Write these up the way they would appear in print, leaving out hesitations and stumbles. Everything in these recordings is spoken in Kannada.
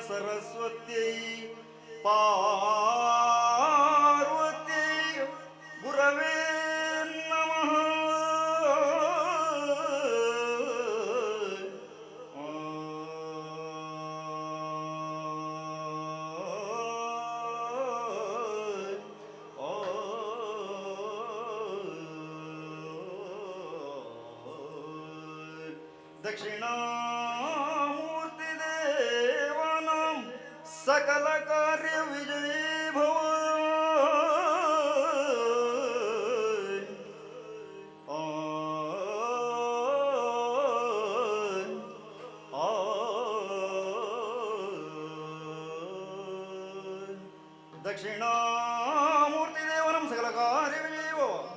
सरस्वत्यै पार्वत्यै गुरवे नमः। दक्षिणामूर्ति देवानां सकल कार्य विजयी भव। दक्षिणामूर्ति देवानां सकल कार्य विजयी भव।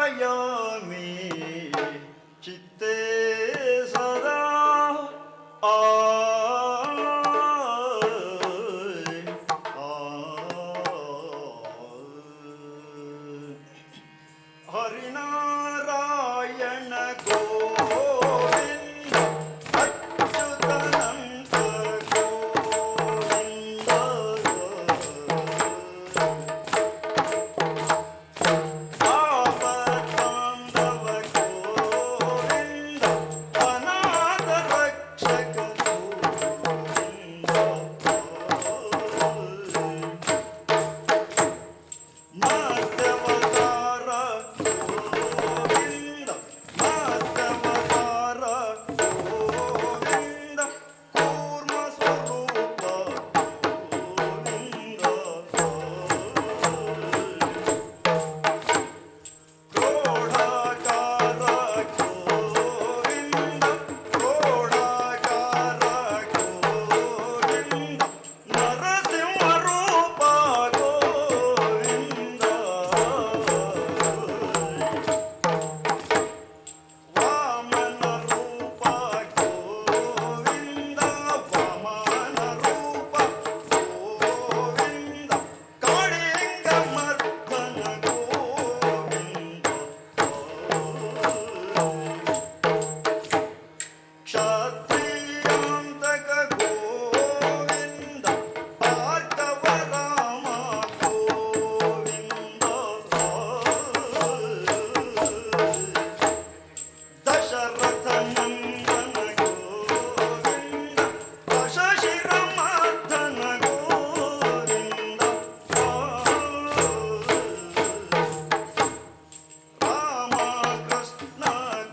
ध्यायामि चित्ते सदा आ हरिनारायण गोविंद अच्युतानंद गोविंद आपद्बांधव गोविंद अनाथ रक्षक गोविंद माधवतार गोविंद माधवतार गोविंद कूर्म स्वरूप गोविंद क्रोडाकार गोविंद क्रोडाकार गोविंद नरसिंह रूप गोविंद वामन रूप गोविंद वामन रूप गोविंद काಳಿಂಗ ಮರ್ದನ गोविंद क्षत्रियांतक गोविंद भार्गव राम गोविंद दशरथ नंदन गोविंद दशशिरमर्दन गोविंद रामकृष्ण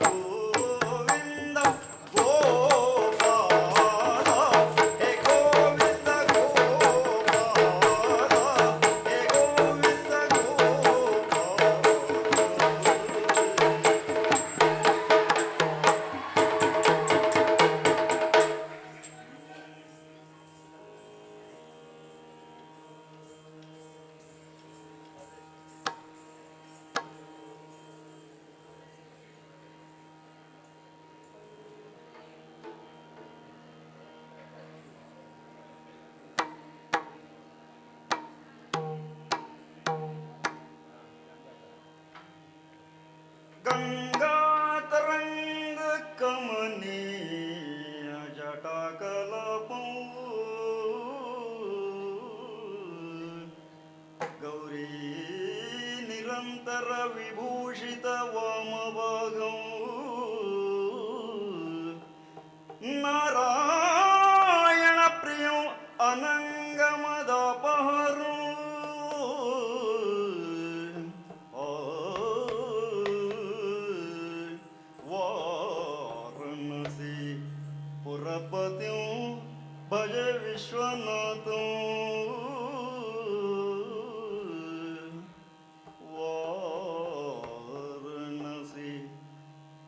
गोविंद गोपाल हे गोविंद गोपाल हे गोविंद गोपाल गंगा तरंग कमनीय जटाकलपौ गौरी निरंतर विभूषित वामभागौ नारायण प्रियौ अनंगमदपहरौ वाराणसी पुरपतिं भज विश्वनाथं वाराणसी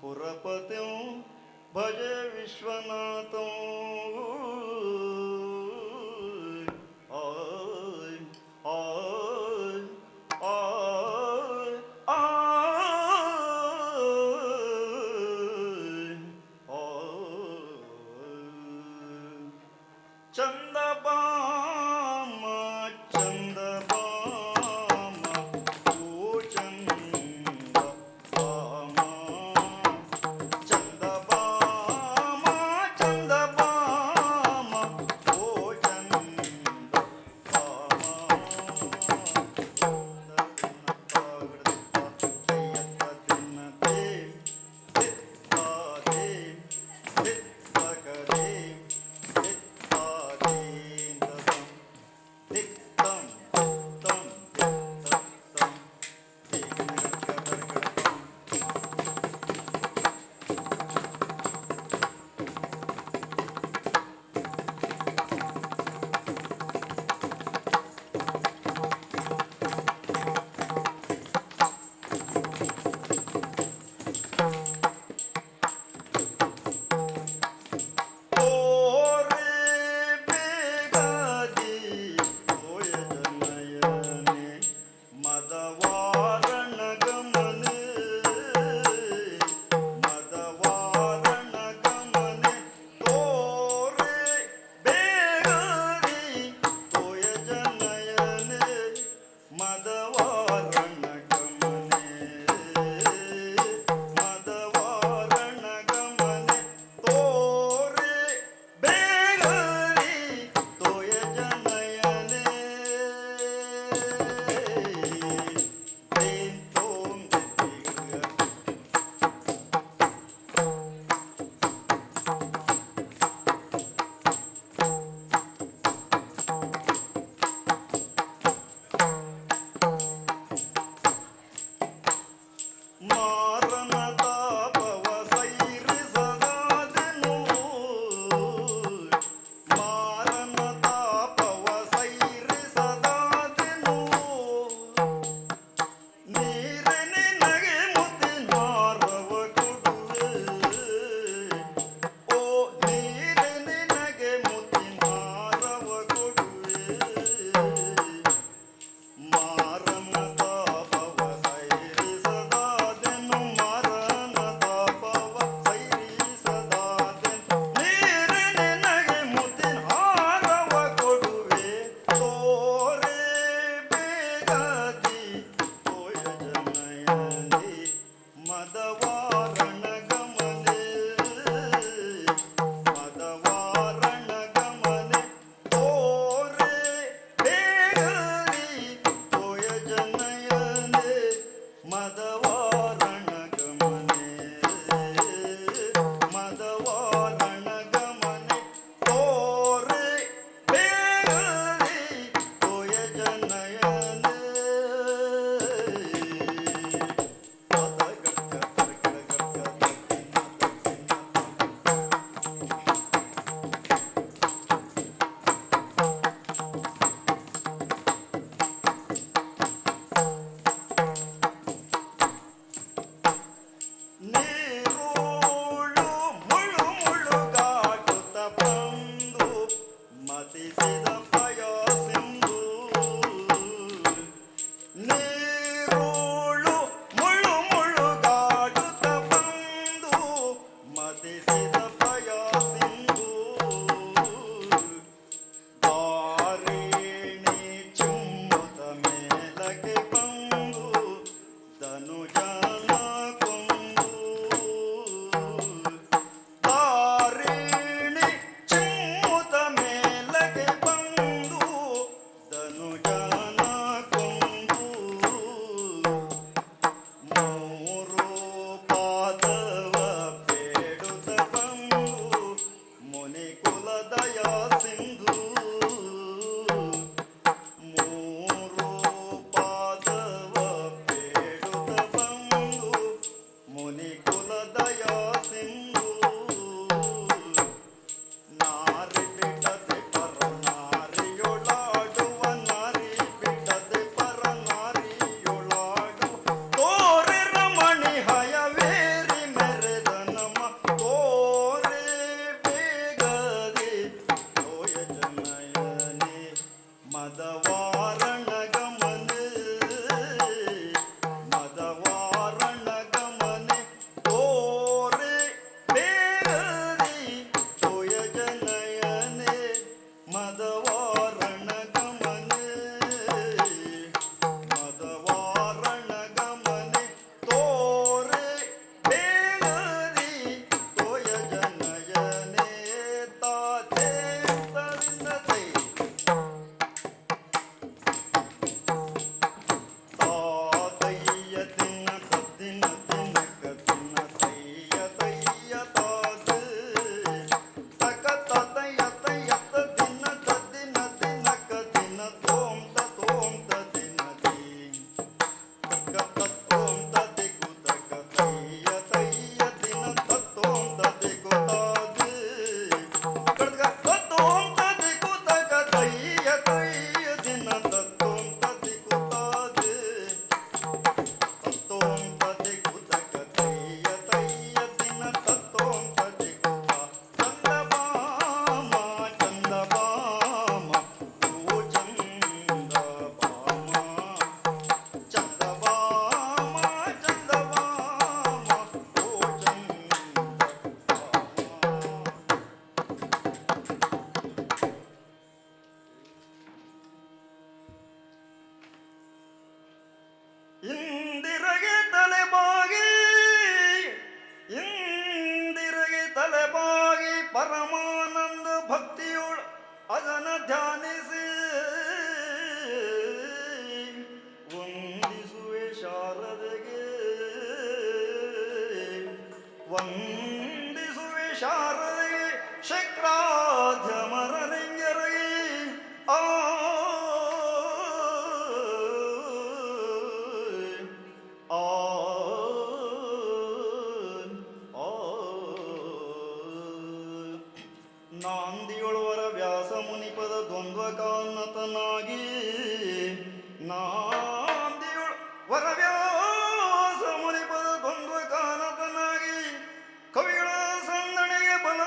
पुरपतिं भज विश्वनाथं आय आय आय चंदबाम चंदबाम ओ चंदबाम चंदबाम चंदबाम ಮದವಾರಣ ಗಮನೆ ಮದವಾರಣ ಗಮನೆ ಓರೆ ಬೇಗರಿ ತೋಯ ಜನಯನೆ ಮದವಾರಣ ಗಮನೆ ಮದವಾರಣ ಗಮನೆ ಓರೆ ಬೇಗರಿ ತೋಯ ಜನಯನೆ ನೀರುಳು ಮುಳು ಮುಳುಗಾಡುತ್ತ ಬಂದು ಮತಿಸಿದ ಪಯಸಿಂದು ನೀರುಳು ಮುಳು ಮುಳುಗಾಡುತ್ತ ಬಂದು ಮತಿಸಿದ ಪಯಸಿಂದು ದಾರಿಣಿ ಚುಮ್ಮುತ್ತ ಮೇಲಕ್ಕೆ ಬಂದು ಧನುಜನ ಕೊಂದು ದಾರಿಣಿ ಚಿಮ್ಮುತ್ತ ಮೇಲಕ್ಕೆ ಬಂದು ಧನುಜನ ಕೊಂದು ಮೂರು ಪಾದವ ಬೇಡುತ್ತ ಬಂದು ಮುನಿ ಕುಲದಯ ಸಿಂಧು ಮೂರು ಪಾದವ ಬೇಡುತ್ತ ಬಂದು ಮುನಿ ಕುಲದಯ ಸಿಂಧು ನಾರಿ ಬಿಡದೆ ಪರ ನಾರಿಯೊಳಾಡುವ ನಾರಿ ಬಿಡದೆ ಪರ ನಾರಿಯೊಳಾಡುವ ತೋರೆ ರಮಣಿ ಹಯವೇರಿ ಮೆರೆದ ನಮ ತೋರೆ ಬೇಗದೆ ತೋಯ ಜನಯನೆ ಮದವಾರಣ ಗಮನೆ ಮದವಾರಣ ಗಮನೆ ತೋರೆ ಬೇಗದಿ ತೋಯ ಜನಯನೆ ಮದವಾರಣ ಗಮನೆ ಮದವಾರಣ ಗಮನೆ ತೋರೆ ಬೇಗದಿ ತೋಯ ಜನಯನೆ ತಾತೆ ತರಿನತೆ ತಾತಯ್ಯ ತಿನ್ನ ತದ್ದಿನ ತಿನ್ನಕ ತಿನ್ನ ತಯ್ಯ ತಯ್ಯ ತಾತೆ ತಕ ತತಯ್ಯ ತಯ್ಯತ್ತ ದಿನ ತದ್ದಿನ ತಿನ್ನಕ ತಿನ್ನ ತೋಂ ದಿನ ದಿ ತಕ ತತ್ತೋಂ ತದಿಗು ತಕ ತಯ್ಯ ತಯ್ಯ ದಿನ ತತ್ತೋಂ ತದಿಗು ತಾದೆ ಕಡ್ಗ ತತ್ತೋಂ ತದಿಗು ತಕ ತಯ್ಯ ತಯ್ಯ ದಿನ ತತ್ತೋಂ ತದಿಗು ತಾದೆ ತತ್ತೋಂ ತದಿಗು ತಕ ತಯ್ಯ ತಯ್ಯ ದಿನ ತತ್ತೋಂ ತದಿಗು ತಾ ಚಂದಬಾಮ ಚಂದಬಾಮ ಓ ಚಂದಬಾಮ ಚಂದಬಾಮ ಚಂದಬಾಮ ಓ ಇಂದಿರಗೆ ತಲೆಬಾಗಿ ಇಂದಿರಗೆ ತಲೆಬಾಗಿ ಪರಮಾನಂದ ಭಕ್ತಿಯೊಳು ಅದನ ಧ್ಯಾನಿಸಿ ವಂದಿಸುವೆ ಶಾರದೆಗೆ ವಂದಿಸುವೆ ಶಾರದೆಗೆ ಶಕ್ರಾಧ್ಯ ಮರಲಿಂಗರಿಗೆ ಆ ಆ ಆ ನಾಂದಿಯೊಳವರ ವ್ಯಾಸ ಮುನಿಪದ ದ್ವಂದ್ವ ಕಾನ್ನತನಾಗಿ ನಾಂದಿಯೊಳ ವರ ವ್ಯಾಸ ಮುನಿಪದ ದ್ವಂದ್ವ ಕಾನತನಾಗಿ ಕವಿಗಳ ಸಂದಣಿಗೆ ಬಲ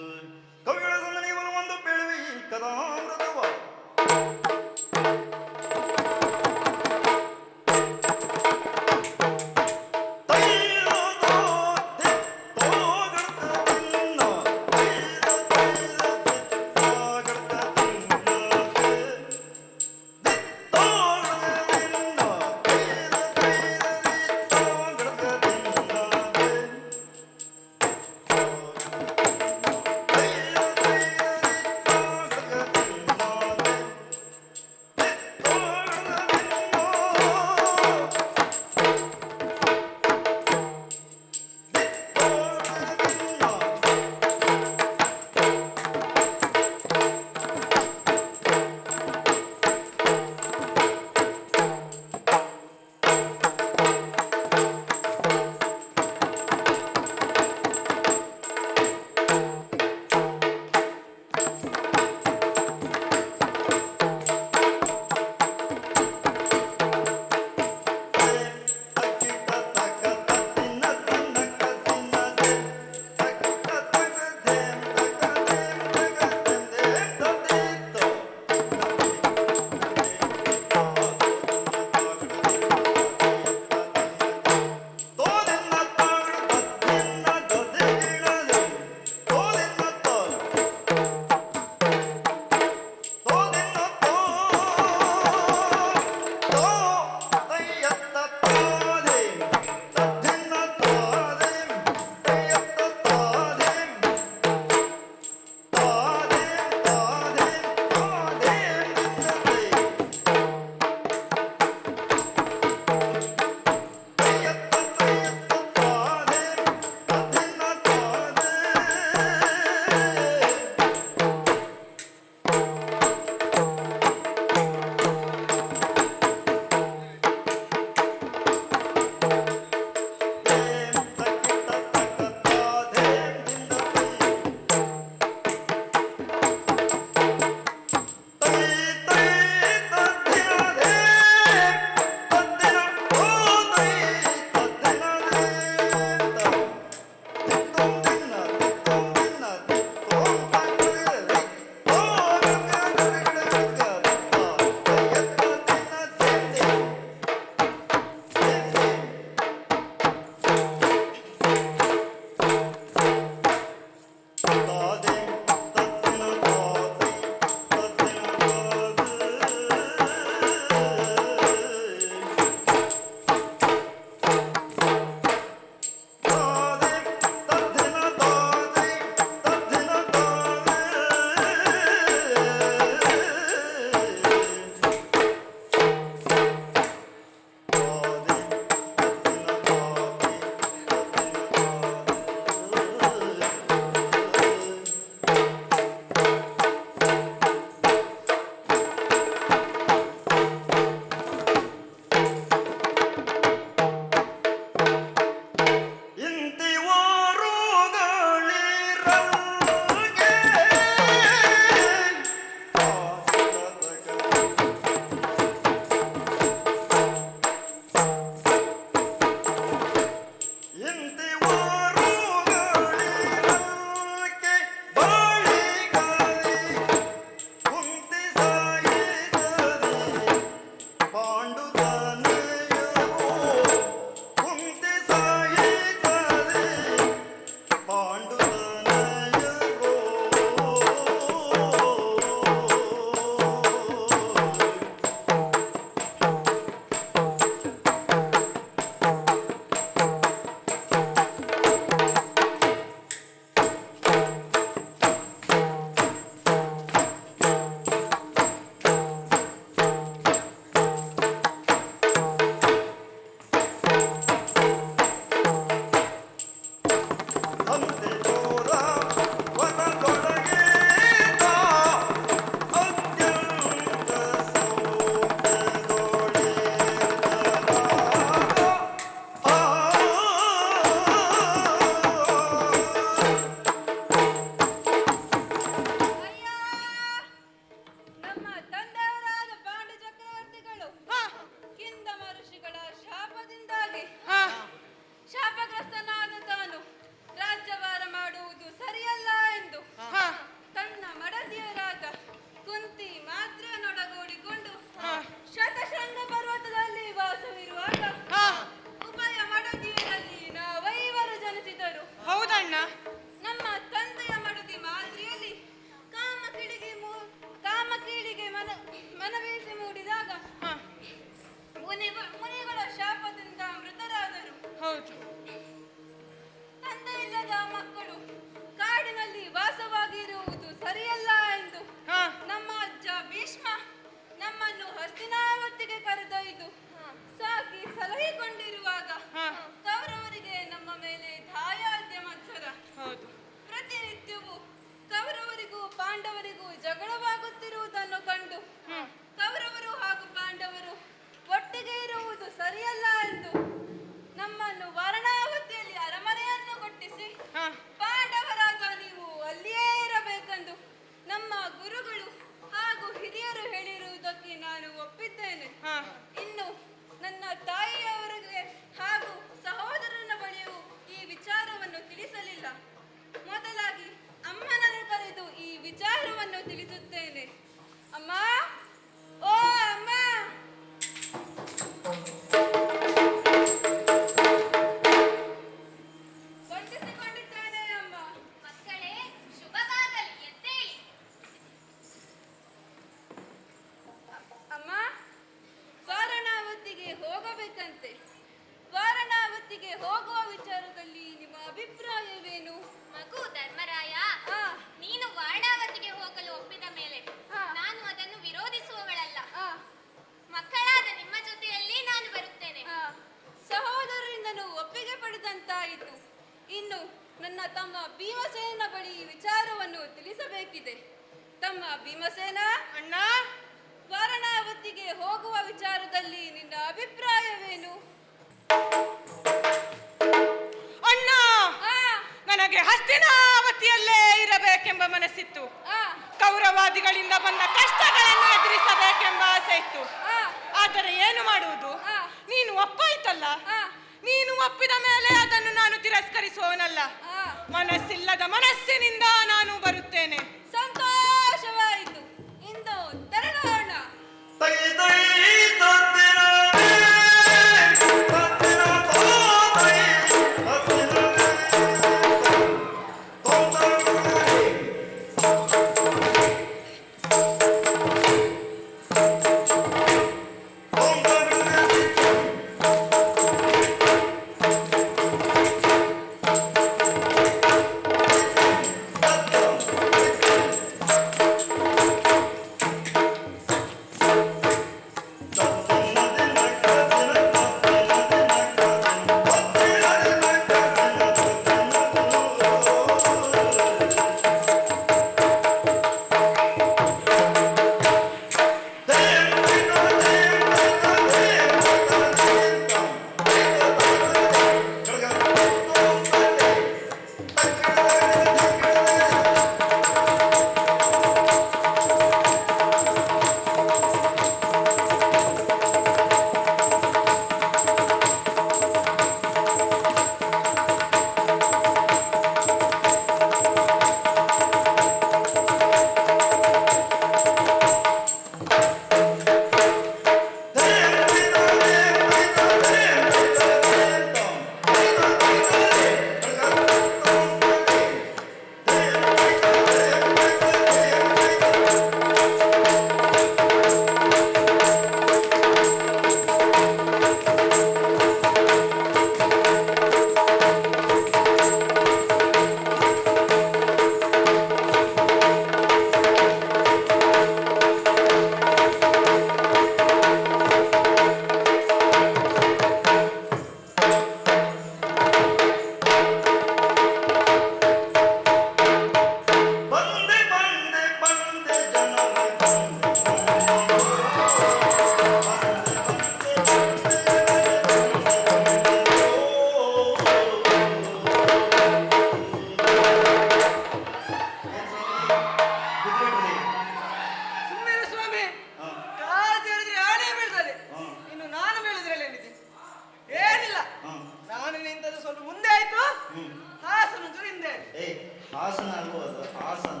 ಆಸನ ಅಲ್ವೋ ಅದು ಆಸನ.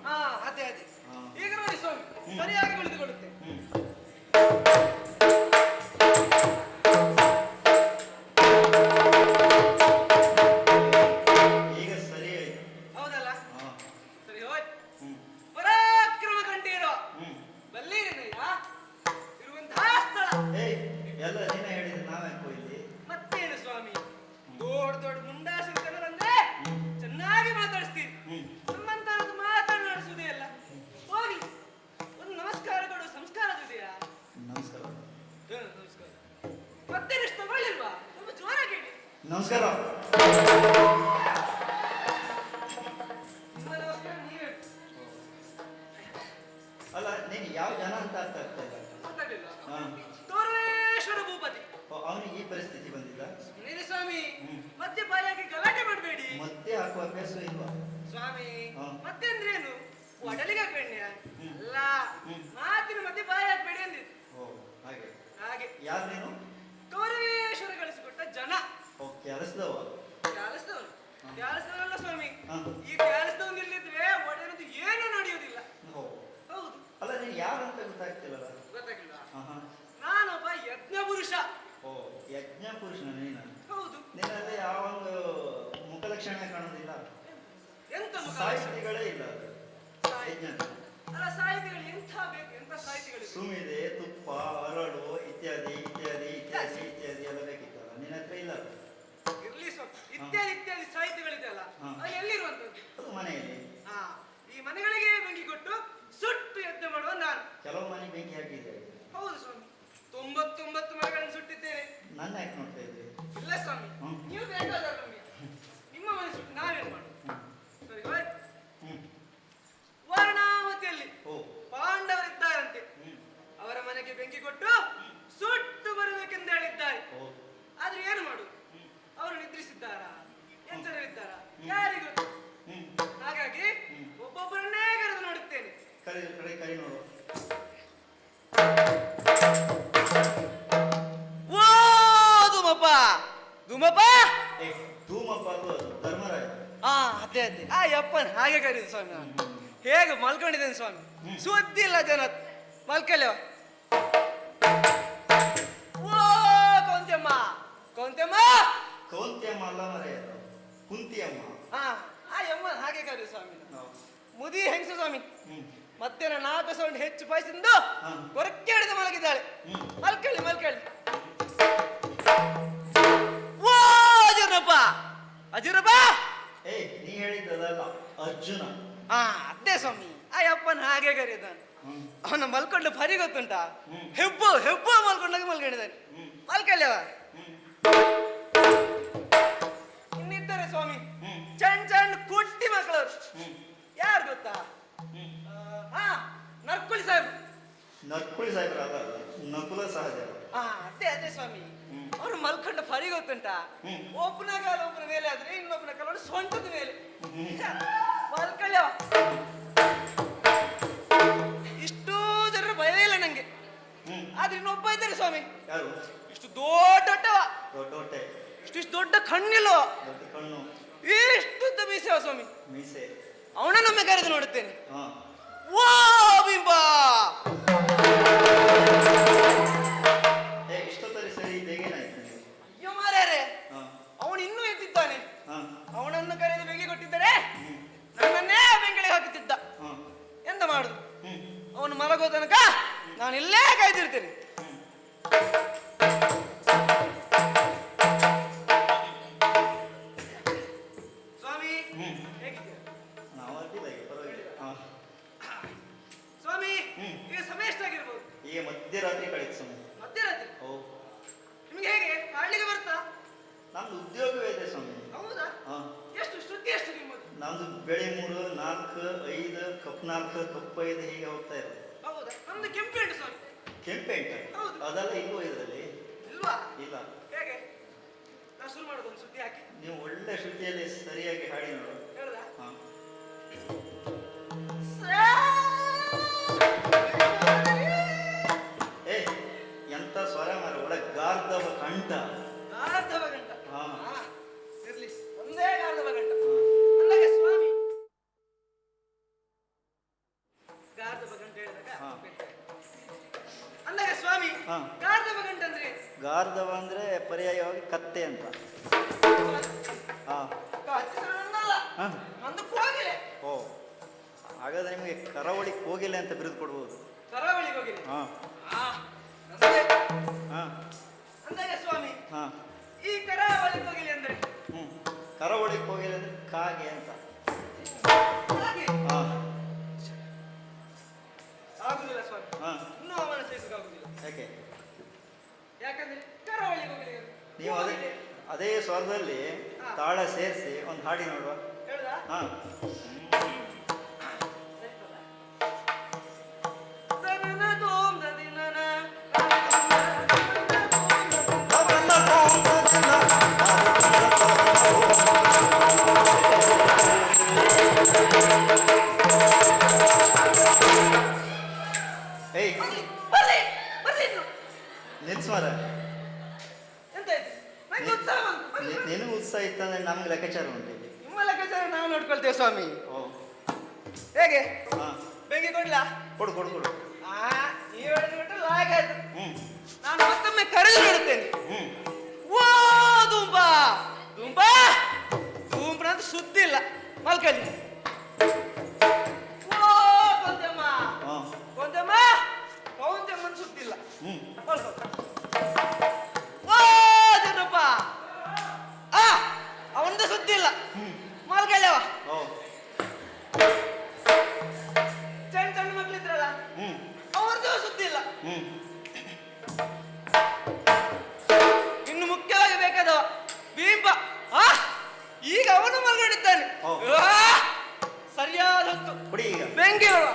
ಹಾ ಅದೇ ಅದೇ. ಹಾ. ಈಗ ನೋಡಿ ಸ್ವಾಮಿ, ಸರಿಯಾಗಿ ಕುಳಿತುಕೊಳ್ಳುತ್ತೆ. ಹ್ಮ್. ಈಗ ಸರಿ ಆಯ್ತು. ಹೌದಲ್ಲ? ಹಾ. ಸರಿ ಹೋಯ್ತು. ಹ್ಮ್. ಪರಾಕ್ರಮ ಕಂಠೀರೋ ಹ್ಮ್. ಬಲ್ಲಿರನಯ್ಯ ಇರುವಂತಹ ಸ್ಥಳ. ಏಯ್ ಎಲ್ಲ ನೀನೇ ಹೇಳಿದ್ರೆ ನಾವ್ಯಾಕೋ ಇಲ್ಲಿ. ಮತ್ತೇನು ಸ್ವಾಮಿ, ದೊಡ್ಡ ದೊಡ್ಡ ಮುಂಡಾಸಿನ ಜನರಂದ್ರೆ ಚೆನ್ನಾಗಿ ಮಾತಾಡಿಸ್ತೀರಿ. ಹ್ಮ್. ನಮ್ಮಂತಹದ್ದು ಮಾತನಾಡಿಸುವುದೇ ಅಲ್ಲ. ಹೋಗ್ಲಿ, ಒಂದು ನಮಸ್ಕಾರ ಕೊಡುವ ಸಂಸ್ಕಾರದಿದೆಯಾ? ನಮಸ್ಕಾರ. ನಮಸ್ಕಾರ. ಮತ್ತೇನಿಷ್ಟು ತಗೊಳ್ಳಿಲ್ವಾ? ತುಂಬ ಜೋರಾಗಿ ಹೇಳಿ. ನಮಸ್ಕಾರ. ನಿಮ್ಮ ನಮಸ್ಕಾರ ನೀವೇ ಹೇಳಿ. ಅಲ್ಲ ನೀನು ಯಾವ ಜನ ಅಂತ ಅರ್ಥ ಆಗ್ತಾ ಇಲ್ಲ. ಗೊತ್ತಾಗ್ಲಿಲ್ವಾ? ಹಾ. ತೋರ್ವೇಶ್ವರ ಭೂಪತಿ. ಅವನಿಗೆ ಈ ಪರಿಸ್ಥಿತಿ ಬಂದಿಲ್ಲ. ಸುಮ್ಮನೆ ಸ್ವಾಮಿ, ಹ್ಮ್. ಮತ್ತೆ ಬಾಯಾಗಿ ಗಲಾಟೆ ಮಾಡಬೇಡಿ. ಮತ್ತೆ ಹಾಕುವ ಅಭ್ಯಾಸ ಇಲ್ವಾ? ಸ್ವಾಮಿ, ಹಾ. ಮತ್ತೆ ಅಂದ್ರೇನು? ಒಡಲಿಗೆ ಹಾಕಣ್ಯ ಹ್ಮ್. ಅಲ್ಲ, ಹ್ಮ್. ಮಾತಿನ ಮತ್ತೆ ಬಾಯಿ ಹಾಕ್ಬೇಡಿ ಅಂದಿದ್ದು. ಓ ಹಾಗೆ. ಹಾಗೆ ಯಾರು ನೀನು? ಕೌರವೇಶ್ವರ ಗಳಿಸಿಕೊಟ್ಟ ಜನ. ಓ ಕೆಲಸದವ. ತ್ಯಾಲಿಸಿದವನು. ತ್ಯಾಲಿಸಿದವನಲ್ಲ ಸ್ವಾಮಿ. ಹಾ. ಈ ತ್ಯಾಲಿಸಿದವನು ಇಲ್ಲಿದ್ರೆ ಒಡೆಯನದು ಏನೂ ನಡೆಯುವುದಿಲ್ಲ. ಓ ಹೌದು. ಅಲ್ಲ ನೀನು ಯಾರು ಅಂತ ಗೊತ್ತಾಗ್ತಿಲ್ಲಲ್ಲ. ಗೊತ್ತಾಗಿಲ್ವಾ? ಆಹಾ. ನಾನೊಬ್ಬ ಯಜ್ಞ ಪುರುಷ. ಓ ಯಜ್ಞ ಪುರುಷನ ನೀನು. ಹೌದು. ನಿನ್ನಲ್ಲಿ ಯಾವ ಒಂದು ಮುಖಲಕ್ಷಣ ಕಾಣೋದಿಲ್ಲ. ಎಂತ ಮುಖ? ಸಾಹಿತಿಗಳೇ ಇಲ್ಲ ಅದು. ಯಜ್ಞ. ಅಲ್ಲ, ಸಾಹಿತಿಗಳು ಎಂಥ ಬೇಕು? ಎಂಥ ಸಾಹಿತಿಗಳು? ಸುಮಿದೆ, ತುಪ್ಪ, ಅರಳು ಇತ್ಯಾದಿ ಇತ್ಯಾದಿ ಇತ್ಯಾದಿ ಇತ್ಯಾದಿ ಎಲ್ಲ ಬೇಕಿತ್ತಲ್ಲ, ನಿನ್ನ ಹತ್ರ ಇಲ್ಲ ಅದು. ಇರ್ಲಿ ಸ್ವಾಮಿ, ಇತ್ಯಾದಿ ಇತ್ಯಾದಿ ಸಾಹಿತ್ಯಗಳಿದೆಯಲ್ಲ, ಹಾ. ಅದು ಎಲ್ಲಿರುವಂತದ್ದು? ಅದು ಮನೆಯಲ್ಲಿ. ಹಾ, ಈ ಮನೆಗಳಿಗೆ ಬೆಂಕಿ ಕೊಟ್ಟು ಸುಟ್ಟು ಯಜ್ಞ ಮಾಡುವ ನಾನು. ಕೆಲವು ಮನೆ ಬೆಂಕಿ ಹಾಕಿದ್ದೇವೆ. ಹೌದು ಸ್ವಾಮಿ, 99 ಮನೆಗಳನ್ನು ಸುಟ್ಟಿದ್ದೇನೆ. ನನ್ನ ಯಾಕೆ ನೋಡ್ತಾ ಇದ್ರಿ? ಇಲ್ಲ ಸ್ವಾಮಿ, ಹ್ಮ್. ನೀವು ಬೇಕಾದವರು ನಮಗೆ. ನಿಮ್ಮ ಮನೆ ಸುಟ್ಟು ನಾವೇನು ಮಾಡುದು? ಸರಿ ಹೋಯ್ತು. ಹ್ಮ್. ವಾರಣಾವತಿಯಲ್ಲಿ ಓ. ಪಾಂಡವರಿದ್ದಾರಂತೆ. ಹ್ಮ್. ಅವರ ಮನೆಗೆ ಬೆಂಕಿ ಕೊಟ್ಟು ಸುಟ್ಟು ಬರಬೇಕೆಂದು ಹೇಳಿದ್ದಾರೆ. ಓ. ಆದ್ರೆ ಏನು ಮಾಡುದು? ಅವರು ನಿದ್ರಿಸಿದ್ದಾರಾ, ಎಚ್ಚರವಿದ್ದಾರಾ, ಯಾರಿಗೂ? ಹ್ಮ್. ಹಾಗಾಗಿ ಒಬ್ಬೊಬ್ಬರನ್ನೇ ಕರೆದು ನೋಡುತ್ತೇನೆ. ಕರಿ ಕರಿ ಕರಿ ನೋಡು. ಓ ಧೂಮಪ್ಪ, ಧೂಮಪ್ಪ. ಏ ಧೂಮಪ್ಪ ಅದು ಧರ್ಮರಾಯ. ಹಾ ಅದೇ ಅದೇ, ಆ ಯಪ್ಪನ್ ಹಾಗೆ ಕರೀದು ಸ್ವಾಮಿ. ನಾನು ಹೇಗೆ ಮಲ್ಕೊಂಡಿದ್ದೇನೆ ಸ್ವಾಮಿ, ಸುದ್ದಿ ಇಲ್ಲ ಜನ. ಮಲ್ಕಲ್ಯವ. ಓ ಕೌಂತ್ಯಮ್ಮ, ಕೌಂತ್ಯಮ್ಮ. ಕೌಂತ್ಯಮ್ಮ ಅಲ್ಲ ಮರೆಯ, ಕುಂತಿಯಮ್ಮ. ಹಾ, ಆ ಯಮ್ಮ ಹಾಗೆ ಕರೀದು ಸ್ವಾಮಿ. ಹೌದು. ಮುದಿ ಹೆಂಗಸು ಸ್ವಾಮಿ. ಹ್ಮ್. ಮತ್ತೆ ನಾಲ್ಕು ಸೌಂಡ್ ಹೆಚ್ಚು ಪಾಯಿಸಿದ್ದು ಹಾ. ಹೊರಕ್ಕೆ ಹಿಡಿದು ಮಲಗಿದ್ದಾಳೆ. ಹ್ಮ್. ಮಲ್ಕಳ್ಳಿ ಮಲ್ಕಳ್ಳಿ. ಓ ಅಜುರಪ್ಪ, ಅಜುರಪ್ಪ. ಏ ನೀ ಹೇಳಿದ್ದದಲ್ಲ, ಅರ್ಜುನ. ಹಾ ಅದೇ ಸ್ವಾಮಿ, ಆ ಯಪ್ಪನ ಹಾಗೆ ಕರೀತಾನೆ. ಹ್ಮ್. ಅವನ ಮಲ್ಕೊಂಡು ಭಾರಿ ಗೊತ್ತುಂಟಾ? ಹ್ಮ್. ಹೆಬ್ಬು ಹೆಬ್ಬು ಮಲ್ಕೊಂಡಾಗ ಮಲ್ಕೊಂಡಿದ್ದಾನೆ. ಹ್ಮ್. ಮಲ್ಕಳ್ಳಿಯವ. ಹ್ಮ್. ಇನ್ನಿದ್ದಾರೆ ಸ್ವಾಮಿ, ಹ್ಮ್. ಚಂಡ್ ಚಂಡ್ ಕುಟ್ಟಿ ಮಕ್ಕಳವ್ರು. ಹ್ಮ್. ಯಾರು ಗೊತ್ತಾ? ಹ್ಮ್. ಹಾ, ನರ್ಕುಳಿ ಸಾಹೇಬ್. ನರ್ಕುಳಿ ಸಾಹೇಬ್ರ ಅಲ್ಲ, ನಕುಲ ಸಹಜ. ಹಾ ಅದೇ ಅದೇ ಸ್ವಾಮಿ. ಹ್ಮ್. ಅವ್ರು ಮಲ್ಕೊಂಡ ಭಾರಿ ಗೊತ್ತುಂಟಾ? ಹ್ಮ್. ಒಬ್ಬನ ಕಾಲ ಒಬ್ಬನ ಮೇಲೆ ಆದ್ರೆ ಇನ್ನೊಬ್ಬನ ಕಾಲ ಸೊಂಟದ ಮೇಲೆ. ಹ್ಮ್. ಮಲ್ಕಳ್ಯವ. ಇಷ್ಟೂ ಜನರ ಭಯವೇ ಇಲ್ಲ ನಂಗೆ. ಹ್ಮ್. ಆದ್ರೆ ಇನ್ನೊಬ್ಬ ಇದ್ದಾರೆ ಸ್ವಾಮಿ, ಯಾರು? ಇಷ್ಟು ದೊಡ್ಡವ, ದೊಡ್ಡ ಹೊಟ್ಟೆ, ಇಷ್ಟು ದೊಡ್ಡ ಕಣ್ಣಿಲ್ವ, ದೊಡ್ಡ ಕಣ್ಣು, ಇಷ್ಟುದ್ದ ಮೀಸೆವ ಸ್ವಾಮಿ. ಮೀಸೆ. ಅವನನ್ನೊಮ್ಮೆ ಕರೆದು ನೋಡುತ್ತೇನೆ. ಹಾ. ಓ ಬಿಂಬ. ಏ ಇಷ್ಟೊತ್ತಲ್ಲಿ ಸರಿ ಬೇಗೇನಾಯ್ತು ನೀವು? ಅಯ್ಯೋ ಮಾರ್ಯಾರೆ, ಹಾ. ಅವನು ಇನ್ನೂ ಎದ್ದಿದ್ದಾನೆ. ಹಾ. ಅವನನ್ನು ಕರೆದು ಬೆಂಕಿ ಕೊಟ್ಟಿದ್ದರೆ ಹ್ಮ್. ನನ್ನನ್ನೇ ಬೆಂಕಿಗೆ ಹಾಕುತ್ತಿದ್ದ. ಹಾ. ಎಂತ ಮಾಡುದು? ಹ್ಮ್. ಅವನು ಮಲಗೋ ತನಕ ನಾನು ಇಲ್ಲೇ ಕಾಯ್ದಿರ್ತೇನೆ. ಸ್ವಾಮಿ ಹ್ಮ್. ಹೇಗಿದ್ದೀರಾ? ನಾವು ಅಡ್ಡಿಲ್ಲ ಈಗ ಪರವಾಗಿಲ್ಲ. ಹಾ. ಸ್ವಾಮಿ ಹ್ಮ್. ಈಗ ಸಮಯ ಎಷ್ಟಾಗಿರ್ಬೋದು? ಈಗ ಮಧ್ಯರಾತ್ರಿ ಕಳೀತು ಸಮಯ. ಮಧ್ಯರಾತ್ರಿ. ಓ. ನಿಮ್ಗೆ ಹೇಗೆ ಕಾಡ್ಲಿಕ್ಕೆ ಬರ್ತಾ? ನಮ್ದು ಉದ್ಯೋಗವೇ ಇದೆ ಸ್ವಾಮಿ. ಹೌದಾ? ಹಾ. ಎಷ್ಟು ಶ್ರುತಿ ಎಷ್ಟು ನಿಮ್ಮದು? ನಮ್ದು ಬೆಳೆ 3, 4, 5, ಕಪ್ 4, ಕಪ್ 5 ಹೀಗೆ ಹೋಗ್ತಾ ಇದೆ. ಹೌದಾ? ನಮ್ದು ಕೆಂಪೇಂಟು ಸ್ವಾಮಿ. ಕೆಂಪೆಂಟ ಹೌದು. ಅದೆಲ್ಲ ಇಲ್ವೋ ಇದರಲ್ಲಿ? ಇಲ್ವಾ? ಇಲ್ಲ. ಹೇಗೆ? ನಾ ಶುರು ಮಾಡೋದು ಒಂದು ಸುದ್ದಿ ಹಾಕಿ. ನೀವು ಒಳ್ಳೆ ಶ್ರುತಿಯಲ್ಲಿ ಸರಿಯಾಗಿ ಹಾಡಿ ನೋಡು. ಹೇಳ್ದಾ? ಹಾ. ಏ ಎಂತ ಸ್ವರ ಮಾರ, ಒಳ್ಳೆ ಗಾರ್ಧವ ಕಂಠ. ಗಾರ್ಧವ ಗಂಟ. ಹಾ. ಇರ್ಲಿ, ಒಂದೇ ಗಾರ್ಧವ ಗಂಟ. ಅಲ್ಲಗೆ ಸ್ವಾಮಿ ಹಾಂ. ನಂದು ಕೋಗಿಲೆ. ಓ, ಹಾಗಾದ್ರೆ ನಿಮಗೆ ಕರಾವಳಿ ಕೋಗಿಲೆ ಅಂತ ಬಿರುದು ಕೊಡ್ಬೋದು. ಕರಾವಳಿ ಕೋಗಿಲೆ. ಹಾಂ ಹಾಂ ಅಂದರೆ ಸ್ವಾಮಿ, ಹಾಂ. ಈ ಕರಾವಳಿ ಕೋಗಿಲೆ ಅಂದ್ರೆ ಹ್ಞೂ, ಕರಾವಳಿ ಕೋಗಿಲೆ ಅಂದ್ರೆ ಕಾಗೆ ಅಂತ. ಹಾಗೆ ಹಾಂ ಆಗುದಿಲ್ಲ ಸ್ವಾಮಿ. ಹಾಂ. ಇನ್ನೂ ಅವನ ಸೇರಿಸೋಕಾಗುದಿಲ್ಲ. ಯಾಕೆ? ಯಾಕಂದ್ರೆ ಕರಾವಳಿ ಕೋಗಿಲೆ ನೀವು ಅದೇ ಸ್ವರದಲ್ಲಿ ತಾಳ ಸೇರಿಸಿ ಒಂದು ಹಾಡಿ ನೋಡುವ. ಹೇಳುದಾ? ಹಾಂ. ಏಯ್ ನಿಲ್ಸ್ ಮಾರ. ನಿನಗೆ ಉತ್ಸಾಹ ಇತ್ತಂದ್ರೆ ನಮ್ಗೆ ಲೆಕ್ಕಾಚಾರ ಉಂಟು ಇಲ್ಲಿ. ನಿಮ್ಮ ಲೆಕ್ಕಾಚಾರ ನಾವು ನೋಡ್ಕೊಳ್ತೇವೆ ಸ್ವಾಮಿ. ಓ, ಹೇಗೆ? ಹಾಂ. ಬೆಂಕಿ ಕೊಡ್ಲಾ? ಕೊಡು ಕೊಡು ಕೊಡು. ನೀವು ಹೇಳಿದ್ಬಿಟ್ಟು ಹಾಗಾಯ್ತು. ಹ್ಞೂ ನಾನು ಮತ್ತೊಮ್ಮೆ ಕರೆದು ನೋಡುತ್ತೇನೆ. ಹ್ಞೂ. ಓ ದುಂಬಾ ದುಂಬಾ ದುಂಬ್ರಂತ ಸುದ್ದಿ ಇಲ್ಲ, ಮಲ್ಕಳಿ. ಓ ಕೊಂದಮ್ಮ ಹಾಂ. ಕೊಂದಮ್ಮ ಕೌಂದಮ್ಮನ ಸುದ್ದಿಲ್ಲ, ಹ್ಞೂ. ಮಲ್ಕೊ. ಓ ಜನಪ್ಪ ಅವನದು ಸುದ್ದಿ ಇಲ್ಲ, ಮಲ್ಕಳ್ಯವ. ಓ. ಸಣ್ಣ ಸಣ್ಣ ಮಕ್ಳಿದ್ರಲ್ಲ, ಹ್ಞೂ ಅವ್ರದ್ದು ಸುದ್ದಿ ಇಲ್ಲ. ಹ್ಞೂ. ಇನ್ನು ಮುಖ್ಯವಾಗಿ ಬೇಕಾದವ ಭೀಂಬ. ಈಗ ಅವನು ಮಲ್ಕೊಂಡಿದ್ದಾನೆ. ಓ. ಸರಿಯಾದ ಹೊತ್ತು ಕುಡಿ ಈಗ. ಬೆಂಕಿ ನೋಡುವ.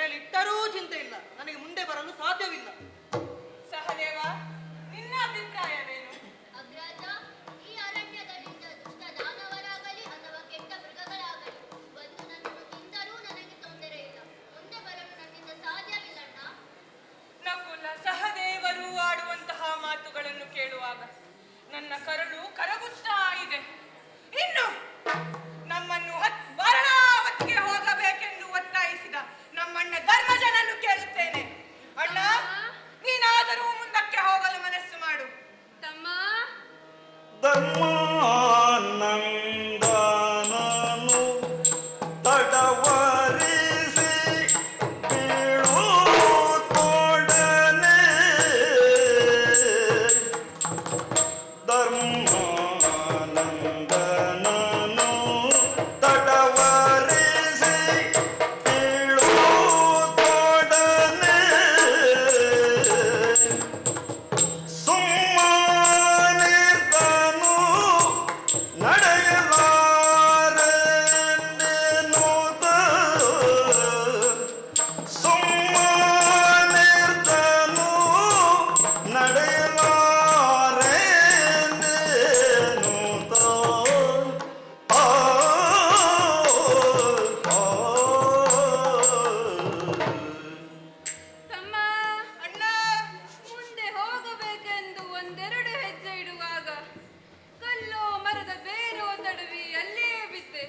ಮನೆಯಲ್ಲಿಟ್ಟರೂ ಚಿಂತೆ ಇಲ್ಲ, ನನಗೆ ಮುಂದೆ ಬರಲು ಸಾಧ್ಯವಿಲ್ಲ. ಸಹದೇವ, ನಿನ್ನ ಅಭಿಪ್ರಾಯವೇನು? ಅಗ್ರಾಜ, ಈ ಅರಣ್ಯದಲ್ಲಿದ್ದ ದುಷ್ಟ ದಾನವರಾಗಲಿ ಅಥವಾ ಕೆಟ್ಟ ಮೃಗಗಳಾಗಲಿ ಬಂದು ನನ್ನನ್ನು ತಿಂದರೂ ನನಗೆ ತೊಂದರೆ ಇಲ್ಲ. ಮುಂದೆ ಬರಲು ನನ್ನಿಂದ ಸಾಧ್ಯವಿಲ್ಲಣ್ಣ. ನಕುಲ ಸಹದೇವರು ಆಡುವಂತಹ ಮಾತುಗಳನ್ನು ಕೇಳುವಾಗ ನನ್ನ ಕರಳು ಕರಗುತ್ತಾ ಇದೆ. ಇನ್ನು ನಮ್ಮನ್ನು ವಾರಣಾವತಿಗೆ ಹೋಗಬೇಕೆಂದು ಒತ್ತಾಯಿಸಿದ ನಮ್ಮಣ್ಣ ಧರ್ಮಜನನ್ನು ಕೇಳುತ್ತೇನೆ. ಅಣ್ಣ, ನೀನಾದರೂ ಮುಂದಕ್ಕೆ ಹೋಗಲು ಮನಸ್ಸು ಮಾಡು. ತಮ್ಮ, ಧರ್ಮಾನಂದನನು ತಡವರಿಸಿ ಬೀಳುತ್ತೊಡನೆ ಧರ್ಮಾನಂದನನು ತಡವರಿಸಿ ಬೀಳುತ್ತೊಡನೆ ಸುಮ್ಮನಿರ್ದನು ನಡೆಯಲಾರೆಂದೆನುತ ಸುಮ್ಮನಿರ್ದನು ನಡೆಯಲಾರೆಂದೆನುತ ಆ ತಮ್ಮ, ಅಣ್ಣ, ಮುಂದೆ ಹೋಗಬೇಕೆಂದು ಒಂದೆರಡು ಹೆಜ್ಜೆ ಇಡುವಾಗ ಕಲ್ಲೋ ಮರದ ಬೇರೋ ತಡವಿ ಅಲ್ಲೇ ಬಿದ್ದೆ.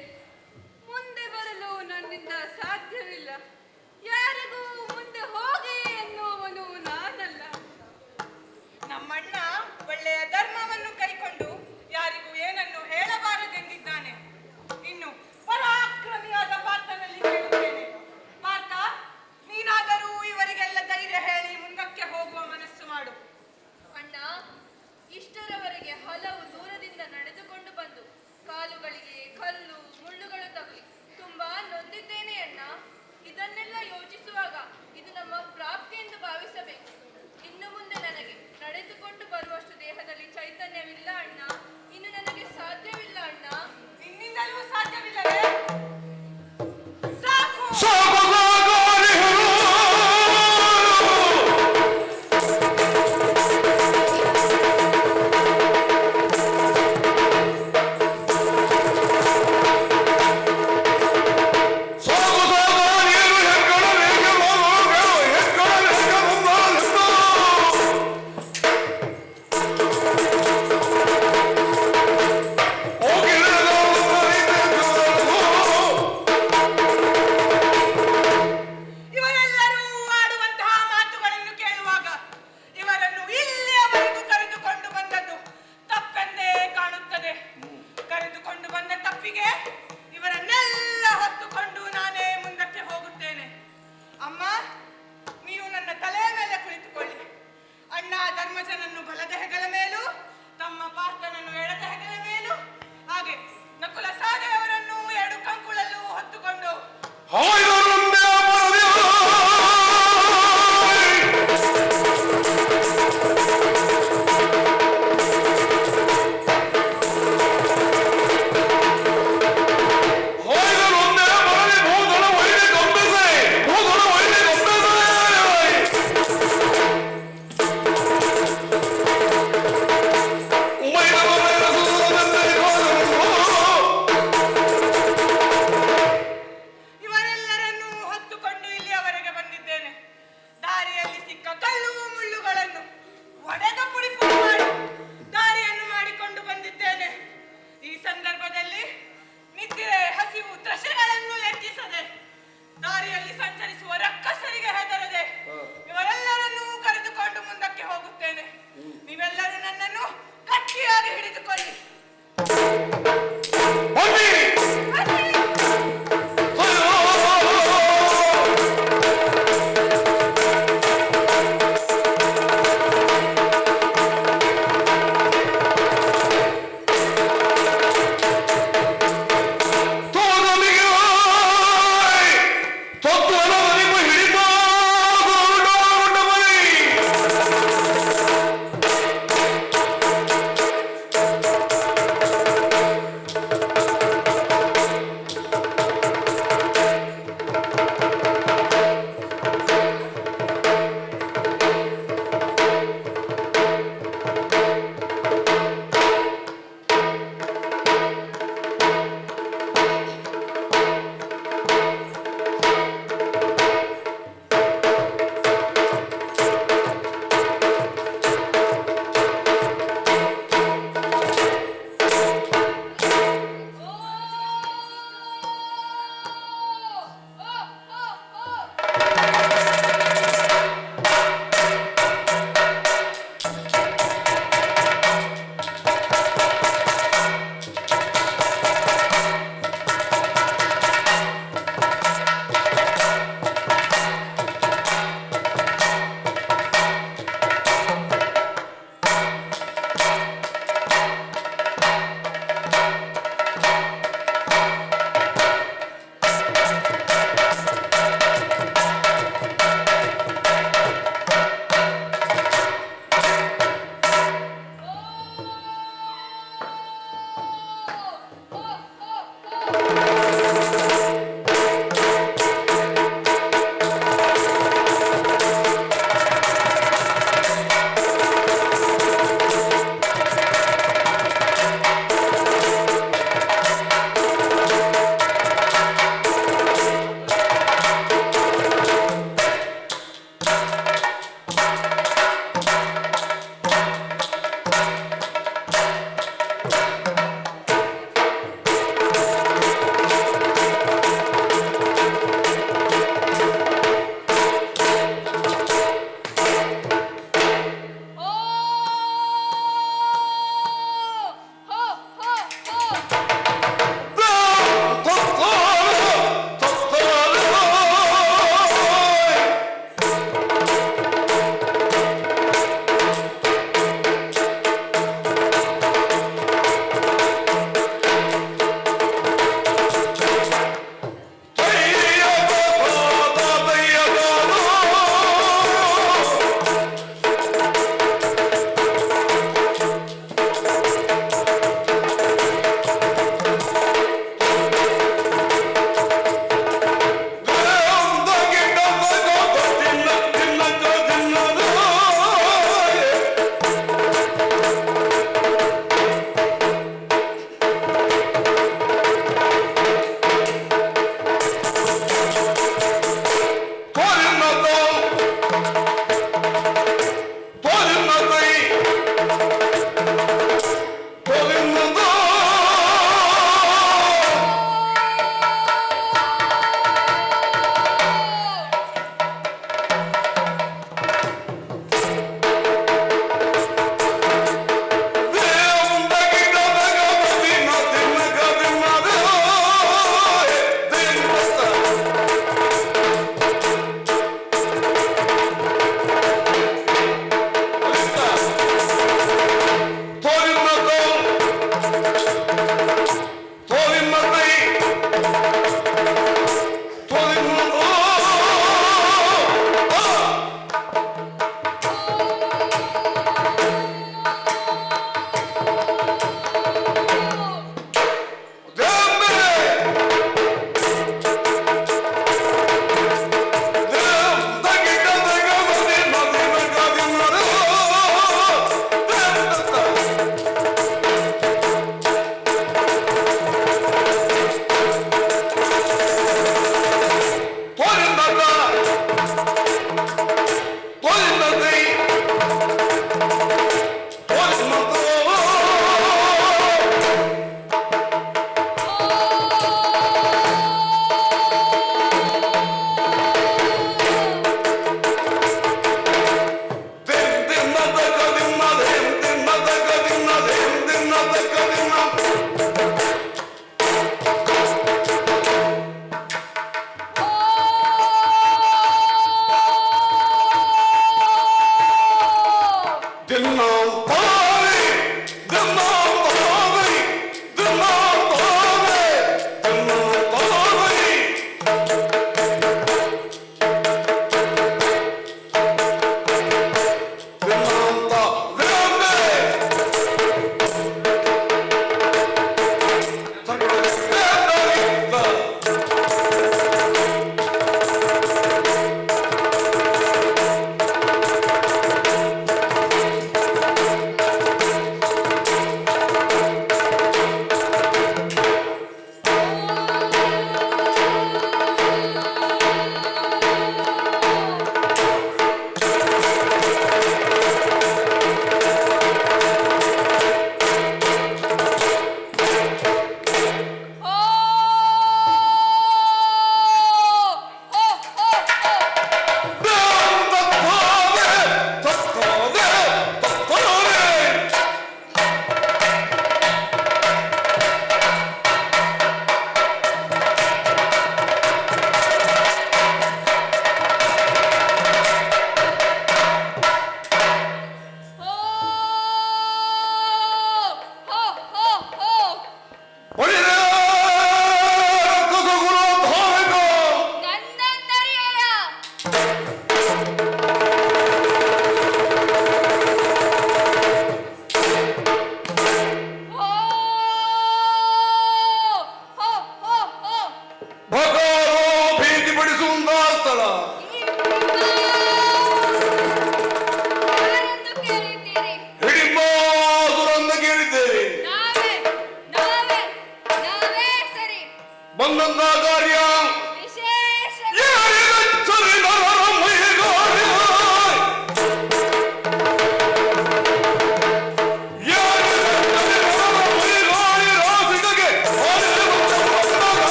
ಮುಂದೆ ಬರಲು ನನ್ನಿಂದ ಸಾಧ್ಯವಿಲ್ಲ. ಯಾರಿಗೂ ಮುಂದೆ ಹೋಗಿ ಎನ್ನುವನು ನಾನಲ್ಲ. ನಮ್ಮಣ್ಣ ಒಳ್ಳೆಯ ಧರ್ಮವನ್ನು ಕೈಕೊಂಡು ಯಾರಿಗೂ ಏನನ್ನು ಹೇಳಬಾರದೆಂದಿದ್ದಾನೆ. ಇನ್ನು ಪರಾಕ್ರಮಿಯಾದ ಪಾರ್ಥನಲ್ಲಿ ಕೇಳುತ್ತೇನೆ. ಪಾರ್ಥ, ನೀನಾದರೂ ಇವರಿಗೆಲ್ಲ ಧೈರ್ಯ ಹೇಳಿ ಮುಂದಕ್ಕೆ ಹೋಗುವ ಮನಸ್ಸು ಮಾಡು. ಅಣ್ಣ, ಇಷ್ಟರವರೆಗೆ ಹಲವು ದೂರದಿಂದ ನಡೆದುಕೊಂಡು ಬಂದು ಕಾಲುಗಳಿಗೆ ಕಲ್ಲು ಮುಳ್ಳುಗಳು ತಗುಲಿ ತುಂಬಾ ನೊಂದಿದ್ದೇನೆ ಅಣ್ಣ. ಇದನ್ನೆಲ್ಲ ಯೋಚಿಸುವಾಗ ಇದು ನಮ್ಮ ಪ್ರಾಪ್ತಿ ಎಂದು ಭಾವಿಸಬೇಕು. ಇನ್ನು ಮುಂದೆ ನನಗೆ ನಡೆದುಕೊಂಡು ಬರುವಷ್ಟು ದೇಹದಲ್ಲಿ ಚೈತನ್ಯವಿಲ್ಲ ಅಣ್ಣ. ಇನ್ನು ನನಗೆ ಸಾಧ್ಯವಿಲ್ಲ ಅಣ್ಣ. ನಿನ್ನಿಂದಲೂ ಸಾಧ್ಯವಿಲ್ಲವೇ? ಸಾಕು. ಇವರೆಲ್ಲರೂ ಆಡುವಂತಹ ಮಾತುಗಳನ್ನು ಕೇಳುವಾಗ ಇವರನ್ನು ಇಲ್ಲಿಯವರೆಗೂ ಕರೆದುಕೊಂಡು ಬಂದದ್ದು ತಪ್ಪೆಂದೇ ಕಾಣುತ್ತದೆ. ಕರೆದುಕೊಂಡು ಬಂದ ತಪ್ಪಿಗೆ ಇವರನ್ನೆಲ್ಲ ಹೊತ್ತುಕೊಂಡು ನಾನೇ ಮುಂದಕ್ಕೆ ಹೋಗುತ್ತೇನೆ. ಅಮ್ಮ, ನೀವು ನನ್ನ ತಲೆಯ ಮೇಲೆ ಕುಳಿತುಕೊಳ್ಳಿ. ಅಣ್ಣ ಧರ್ಮಜನನ್ನು ಬಲದ ಹೆಗಲ ಮೇಲೂ ತಮ್ಮ ಪಾರ್ಥನನ್ನು ಎಡದ ಹೆಗಲ ಮೇಲೂ ಹಾಗೆ ನಕುಲ ಸಹದೇವರನ್ನು ಎರಡು ಕಂಕುಳಲ್ಲೂ ಹೊತ್ತುಕೊಂಡು ಇವರೆಲ್ಲರನ್ನೂ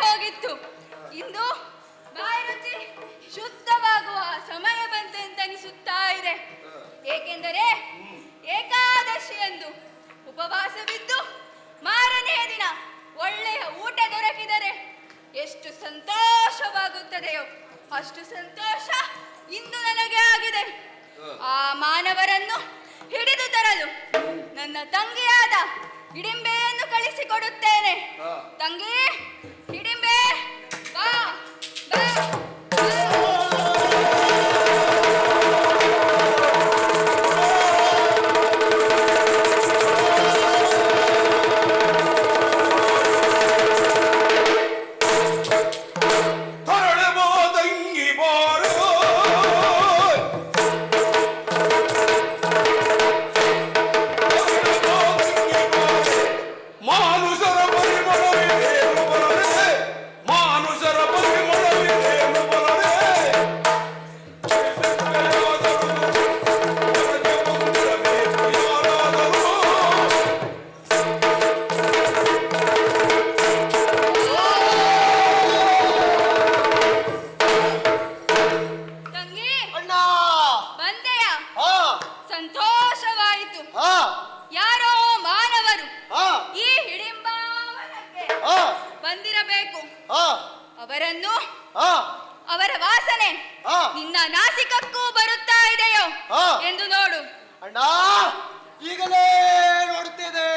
ಹೋಗಿತ್ತು. ಇಂದು ಬಾಯಿ ರುಚಿ ಶುದ್ಧವಾಗುವ ಸಮಯ ಬಂತೆಂದನಿಸುತ್ತಾ ಇದೆ. ಏಕೆಂದರೆ ಏಕಾದಶಿಯಂದು ಉಪವಾಸವಿದ್ದು ಮಾರನೆಯ ದಿನ ಒಳ್ಳೆಯ ಊಟ ದೊರಕಿದರೆ ಎಷ್ಟು ಸಂತೋಷವಾಗುತ್ತದೆಯೋ ಅಷ್ಟು ಸಂತೋಷ ಇಂದು ನನಗೆ ಆಗಿದೆ. ಆ ಮಾನವರನ್ನು ಹಿಡಿದು ತರಲು ನನ್ನ ತಂಗಿಯಾದ ಹಿಡಿಂಬೆಯನ್ನು ಕಳಿಸಿಕೊಡುತ್ತೇನೆ. ತಂಗಿ ಹಿಡಿಂಬೆ, ಬಾ ಬಾ ಅವರನ್ನು ಅವರ ವಾಸನೆ ನಿನ್ನ ನಾಸಿಕಕ್ಕೂ ಬರುತ್ತಾ ಇದೆಯೋ ಎಂದು ನೋಡು. ಅಣ್ಣ ಈಗಲೇ ನೋಡುತ್ತೇನೆ.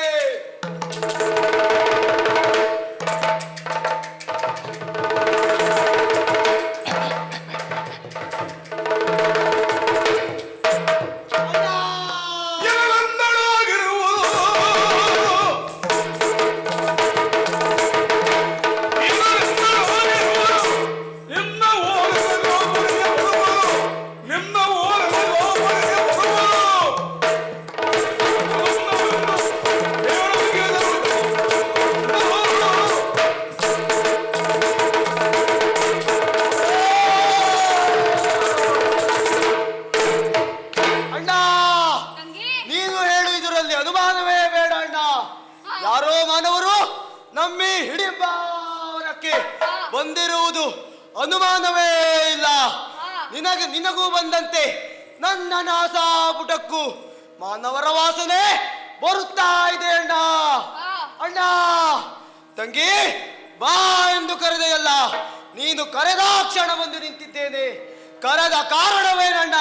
ನಮ್ಮಿ ಹಿಡಿಂಬಾವರಕ್ಕೆ ಬಂದಿರುವುದು ಅನುಮಾನವೇ ಇಲ್ಲ. ನಿನಗೂ ಬಂದಂತೆ ನನ್ನ ನಾಸಾಪುಟಕ್ಕೂ ಮಾನವರ ವಾಸನೆ ಬರುತ್ತಾ ಇದೆ ಅಣ್ಣ. ಅಣ್ಣ ತಂಗಿ ಬಾ ಎಂದು ಕರೆದೆಯಲ್ಲ, ನೀನು ಕರೆದ ಕ್ಷಣ ಬಂದು ನಿಂತಿದ್ದೇನೆ. ಕರೆದ ಕಾರಣವೇನಣ್ಣ?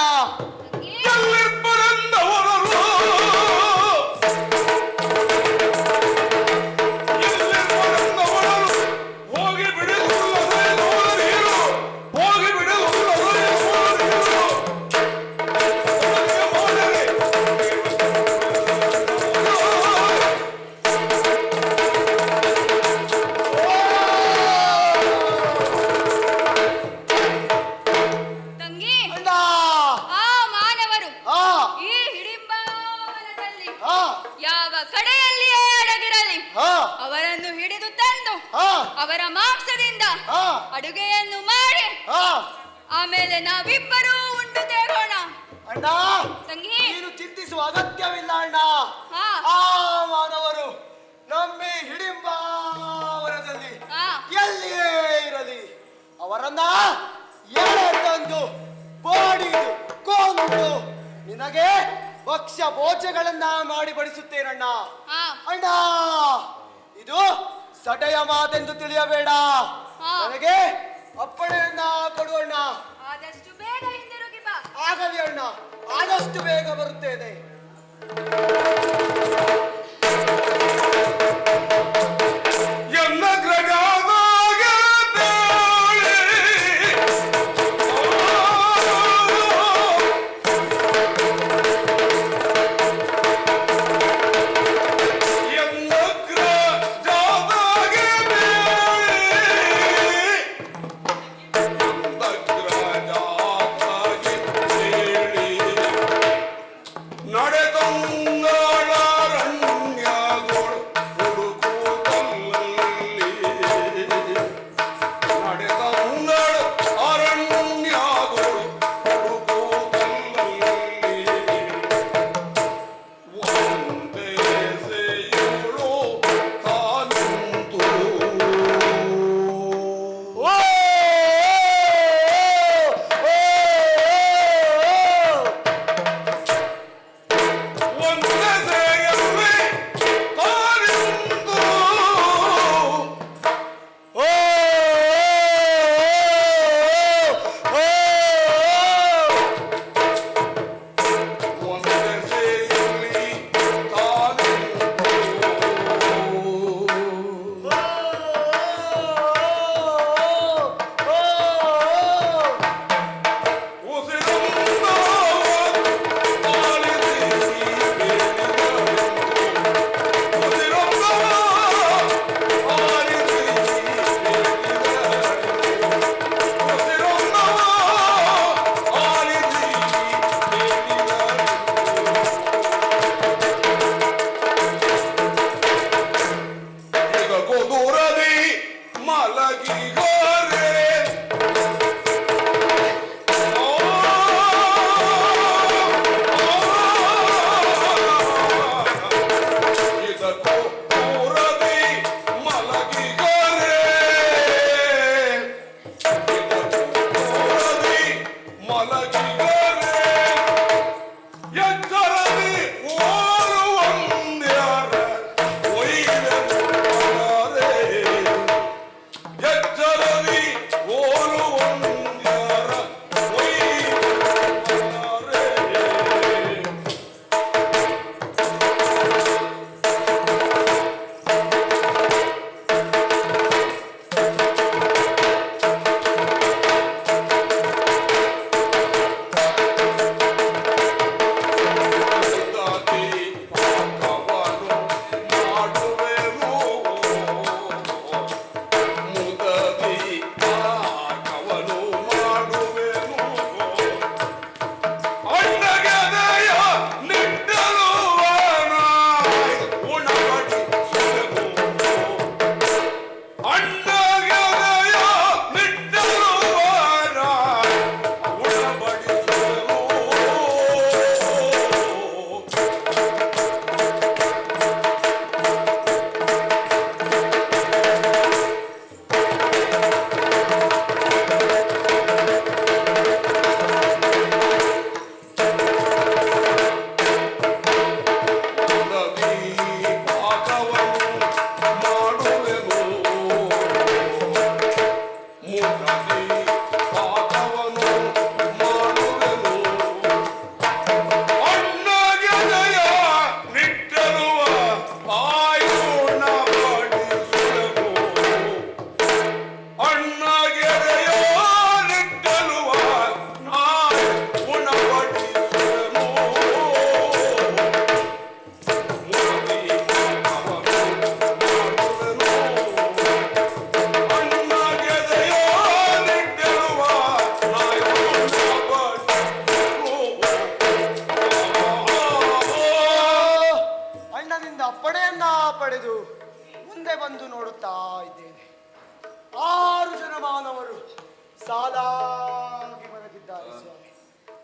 ಅವರನ್ನು ಹಿಡಿದು ತಂದು ಅವರ ಮಾಂಸದಿಂದ ಅಡುಗೆಯನ್ನು ಮಾಡಿ ಆಮೇಲೆ ನಾವಿಬ್ಬರೂ ಉಂಡು ತೇಗೋಣ. ಅಣ್ಣ ತಂಗಿ, ನೀನು ಚಿಂತಿಸುವ ಅಗತ್ಯವಿಲ್ಲ ಅಣ್ಣ. ಆ ಮಾನವರು ನಮ್ಮಿ ಹಿಡಿಂಬಾವರದಲ್ಲಿ ಎಲ್ಲಿಯೇ ಇರಲಿ, ಅವರನ್ನ ಎಳೆ ತಂದು ಬಾಡಿದು ಕೊಂದು ನಿನಗೆ ಭಕ್ಷ್ಯ ಭೋಜಗಳನ್ನ ಮಾಡಿ ಬಡಿಸುತ್ತೇನಣ್ಣ. ಅಣ್ಣ ಇದು ಸಟೆಯ ಮಾತೆಂದು ತಿಳಿಯಬೇಡ. ನನಗೆ ಅಪ್ಪಣೆಯನ್ನ ಕೊಡುವಣ್ಣ. ಆದಷ್ಟು ಬೇಗ ಹಿಂದಿರುಗಿ ಬಾ. ಆಗಲಿ ಅಣ್ಣ, ಆದಷ್ಟು ಬೇಗ ಬರುತ್ತೇನೆ.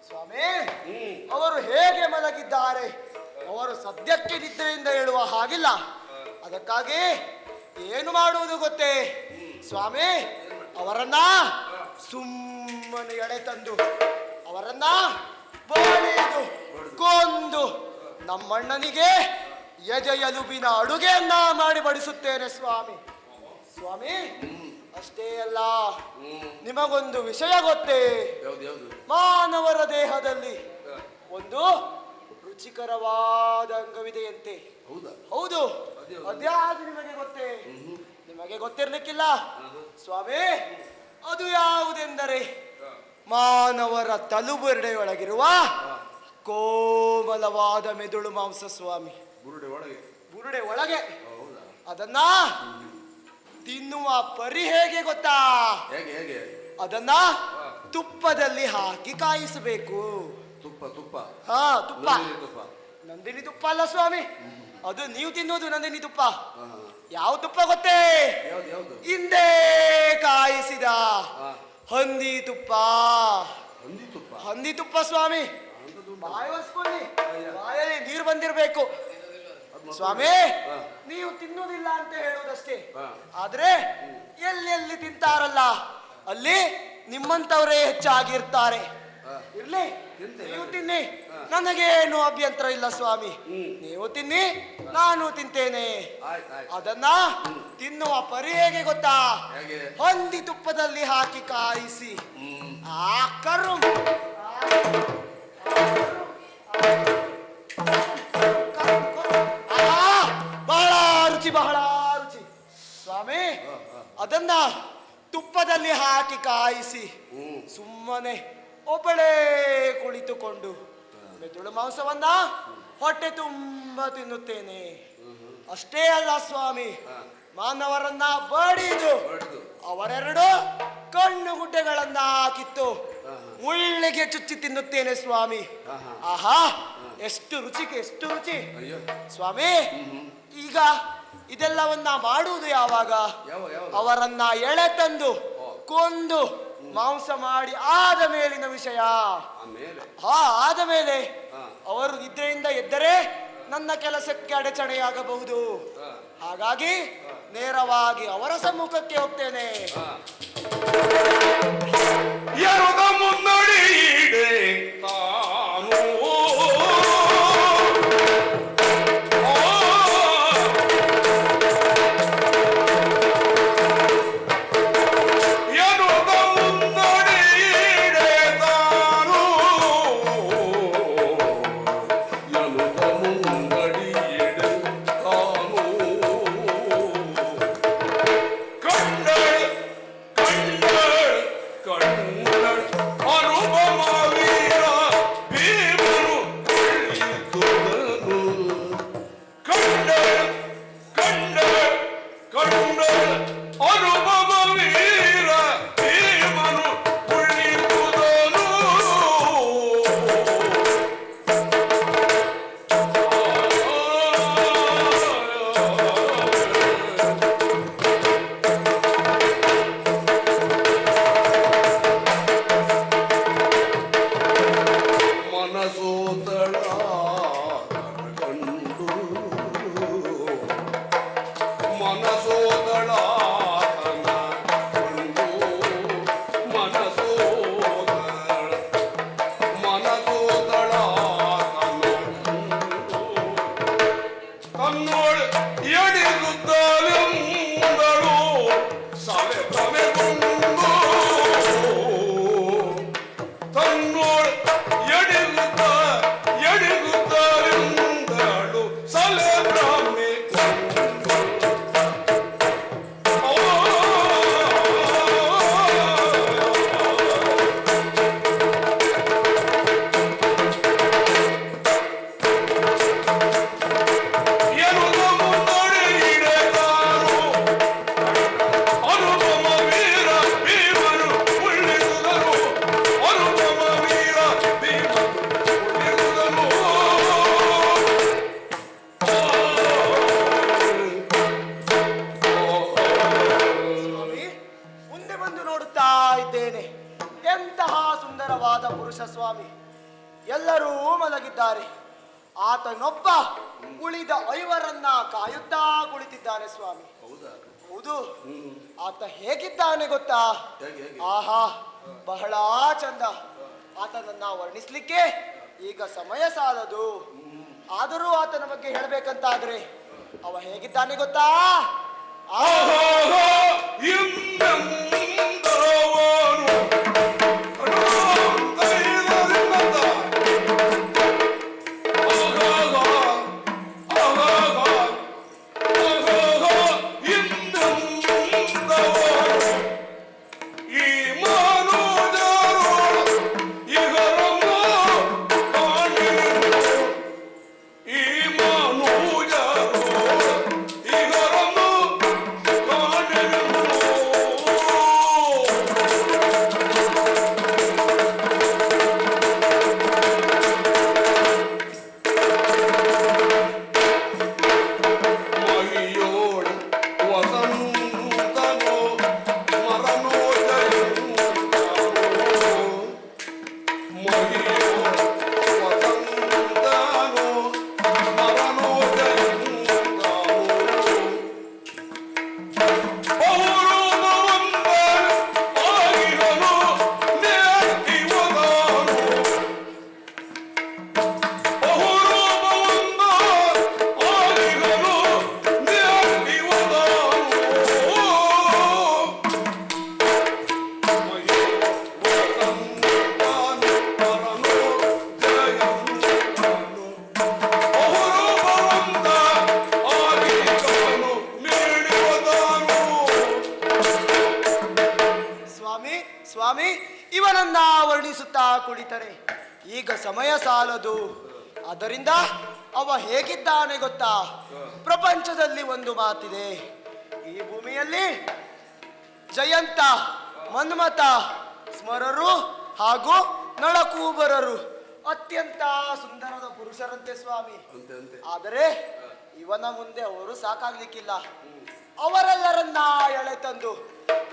ಸ್ವಾಮಿ, ಅವರು ಹೇಗೆ ಮಲಗಿದ್ದಾರೆ? ಅವರು ಸದ್ಯಕ್ಕೆ ನಿದ್ರೆಯಿಂದ ಹೇಳುವ ಹಾಗಿಲ್ಲ. ಅದಕ್ಕಾಗಿ ಏನು ಮಾಡುವುದು ಗೊತ್ತೇ ಸ್ವಾಮಿ? ಅವರನ್ನ ಸುಮ್ಮನೆ ಎಳೆ ತಂದು ಅವರನ್ನ ಬಡಿದು ಕೊಂದು ನಮ್ಮಣ್ಣನಿಗೆ ಎದೆಯಲುಬಿನ ಅಡುಗೆಯನ್ನ ಮಾಡಿ ಬಡಿಸುತ್ತೇನೆ ಸ್ವಾಮಿ. ಸ್ವಾಮಿ, ಅಷ್ಟೇ ಅಲ್ಲ, ನಿಮಗೊಂದು ವಿಷಯ ಗೊತ್ತೇ? ಮಾನವರ ದೇಹದಲ್ಲಿ ಒಂದು ರುಚಿಕರವಾದ ಅಂಗವಿದೆಯಂತೆ. ಹೌದು, ಅದ್ಯಾವುದು ನಿಮಗೆ ಗೊತ್ತೇ? ನಿಮಗೆ ಗೊತ್ತಿರ್ಲಿಕ್ಕಿಲ್ಲ ಸ್ವಾಮಿ. ಅದು ಯಾವುದೆಂದರೆ ಮಾನವರ ತಲುಬುರುಡೆಯೊಳಗಿರುವ ಕೋಮಲವಾದ ಮೆದುಳು ಮಾಂಸ ಸ್ವಾಮಿ. ಬುರುಡೆ ಒಳಗೆ ಅದನ್ನ ತಿನ್ನುವ ಪರಿ ಹೇಗೆ ಗೊತ್ತಾ? ಅದನ್ನ ತುಪ್ಪದಲ್ಲಿ ಹಾಕಿ ಕಾಯಿಸಬೇಕು. ಹಾ, ತುಪ್ಪ. ನಂದಿನಿ ತುಪ್ಪ ಅಲ್ಲ ಸ್ವಾಮಿ, ಅದು ನೀವು ತಿನ್ನೋದು ನಂದಿನಿ ತುಪ್ಪ. ಯಾವ ತುಪ್ಪ ಗೊತ್ತೇ? ಹಿಂದೆ ಕಾಯಿಸಿದ ಹಂದಿ ತುಪ್ಪ. ಹಂದಿ ತುಪ್ಪ ಸ್ವಾಮಿ. ಬಾಯಿ ಒರೆಸ್ಕೊಳ್ಳಿ, ಬಾಯಲ್ಲಿ ನೀರು ಬಂದಿರಬೇಕು ಸ್ವಾಮಿ. ನೀವು ತಿನ್ನುವುದಿಲ್ಲ ಅಂತ ಹೇಳುವುದಷ್ಟೇ, ಆದ್ರೆ ಎಲ್ಲೆಲ್ಲಿ ತಿಂತಾರಲ್ಲ ಅಲ್ಲಿ ನಿಮ್ಮಂತವರೇ ಹೆಚ್ಚಾಗಿರ್ತಾರೆ. ಇರ್ಲಿ, ನೀವು ತಿನ್ನಿ, ನನಗೇನು ಅಭ್ಯಂತರ ಇಲ್ಲ ಸ್ವಾಮಿ. ನೀವು ತಿನ್ನಿ, ನಾನು ತಿಂತೇನೆ. ಅದನ್ನ ತಿನ್ನುವ ಪರಿ ಹೇಗೆ ಗೊತ್ತಾ? ಹಂದಿ ತುಪ್ಪದಲ್ಲಿ ಹಾಕಿ ಕಾಯಿಸಿ ಆ ಕರು ಬಹಳ ರುಚಿ, ಬಹಳ ರುಚಿ ಸ್ವಾಮಿ. ಅದನ್ನ ತುಪ್ಪದಲ್ಲಿ ಹಾಕಿ ಕಾಯಿಸಿ ಸುಮ್ಮನೆ ಒಬ್ಬಳೇ ಕುಳಿತುಕೊಂಡು ಮೆದುಳು ಮಾಂಸವನ್ನ ಹೊಟ್ಟೆ ತುಂಬ ತಿನ್ನುತ್ತೇನೆ. ಅಷ್ಟೇ ಅಲ್ಲ ಸ್ವಾಮಿ, ಮಾನವರನ್ನ ಬಡಿದು ಅವರೆರಡು ಕಣ್ಣು ಗುಡ್ಡೆಗಳನ್ನ ಕಿತ್ತು ಮುಳ್ಳಿಗೆ ಚುಚ್ಚಿ ತಿನ್ನುತ್ತೇನೆ ಸ್ವಾಮಿ. ಆಹಾ, ಎಷ್ಟು ರುಚಿಗೆ ಎಷ್ಟು ರುಚಿ ಸ್ವಾಮಿ. ಈಗ ಇದೆಲ್ಲವನ್ನ ಮಾಡುವುದು ಯಾವಾಗ? ಅವರನ್ನ ಎಳೆ ತಂದು ಕೊಂದು ಮಾಂಸ ಮಾಡಿ ಆದ ಮೇಲಿನ ವಿಷಯ. ಆದ ಮೇಲೆ ಅವರು ನಿದ್ರೆಯಿಂದ ಎದ್ದರೆ ನನ್ನ ಕೆಲಸಕ್ಕೆ ಅಡಚಣೆಯಾಗಬಹುದು. ಹಾಗಾಗಿ ನೇರವಾಗಿ ಅವರ ಸಮ್ಮುಖಕ್ಕೆ ಹೋಗ್ತೇನೆ. ಮುನ್ನಡಿಯಿಡೆ ತಾನು ಅನುಭವ ಎಲ್ಲರೂ ಮಲಗಿದ್ದಾರೆ. ಆತನೊಬ್ಬ ಉಳಿದ 5ರನ್ನ ಕಾಯುತ್ತಾ ಕುಳಿತಿದ್ದಾನೆ ಸ್ವಾಮಿ. ಹೌದಾ? ಹೌದು. ಆತ ಹೇಗಿದ್ದಾನೆ ಗೊತ್ತಾ? ಆಹಾ, ಬಹಳ ಚಂದ. ಆತನನ್ನ ವರ್ಣಿಸ್ಲಿಕ್ಕೆ ಈಗ ಸಮಯ ಸಾಲದು. ಆದರೂ ಆತನ ಬಗ್ಗೆ ಹೇಳಬೇಕಂತಾದ್ರೆ ಅವ ಹೇಗಿದ್ದಾನೆ ಗೊತ್ತಾ? ಸ್ವಾಮಿ, ಇವನನ್ನ ವರ್ಣಿಸುತ್ತಾ ಕುಳಿತರೆ ಈಗ ಸಮಯ ಸಾಲದು. ಅದರಿಂದ ಅವ ಹೇಗಿದ್ದಾನೆ ಗೊತ್ತಾ? ಪ್ರಪಂಚದಲ್ಲಿ ಒಂದು ಮಾತಿದೆ. ಈ ಭೂಮಿಯಲ್ಲಿ ಜಯಂತ, ಮನ್ಮಥ, ಸ್ಮರರು ಹಾಗೂ ನಳಕೂಬರರು ಅತ್ಯಂತ ಸುಂದರದ ಪುರುಷರಂತೆ ಸ್ವಾಮಿ. ಆದರೆ ಇವನ ಮುಂದೆ ಅವರು ಸಾಕಾಗ್ಲಿಕ್ಕಿಲ್ಲ. ಅವರೆಲ್ಲರನ್ನ ಎಳೆ ತಂದು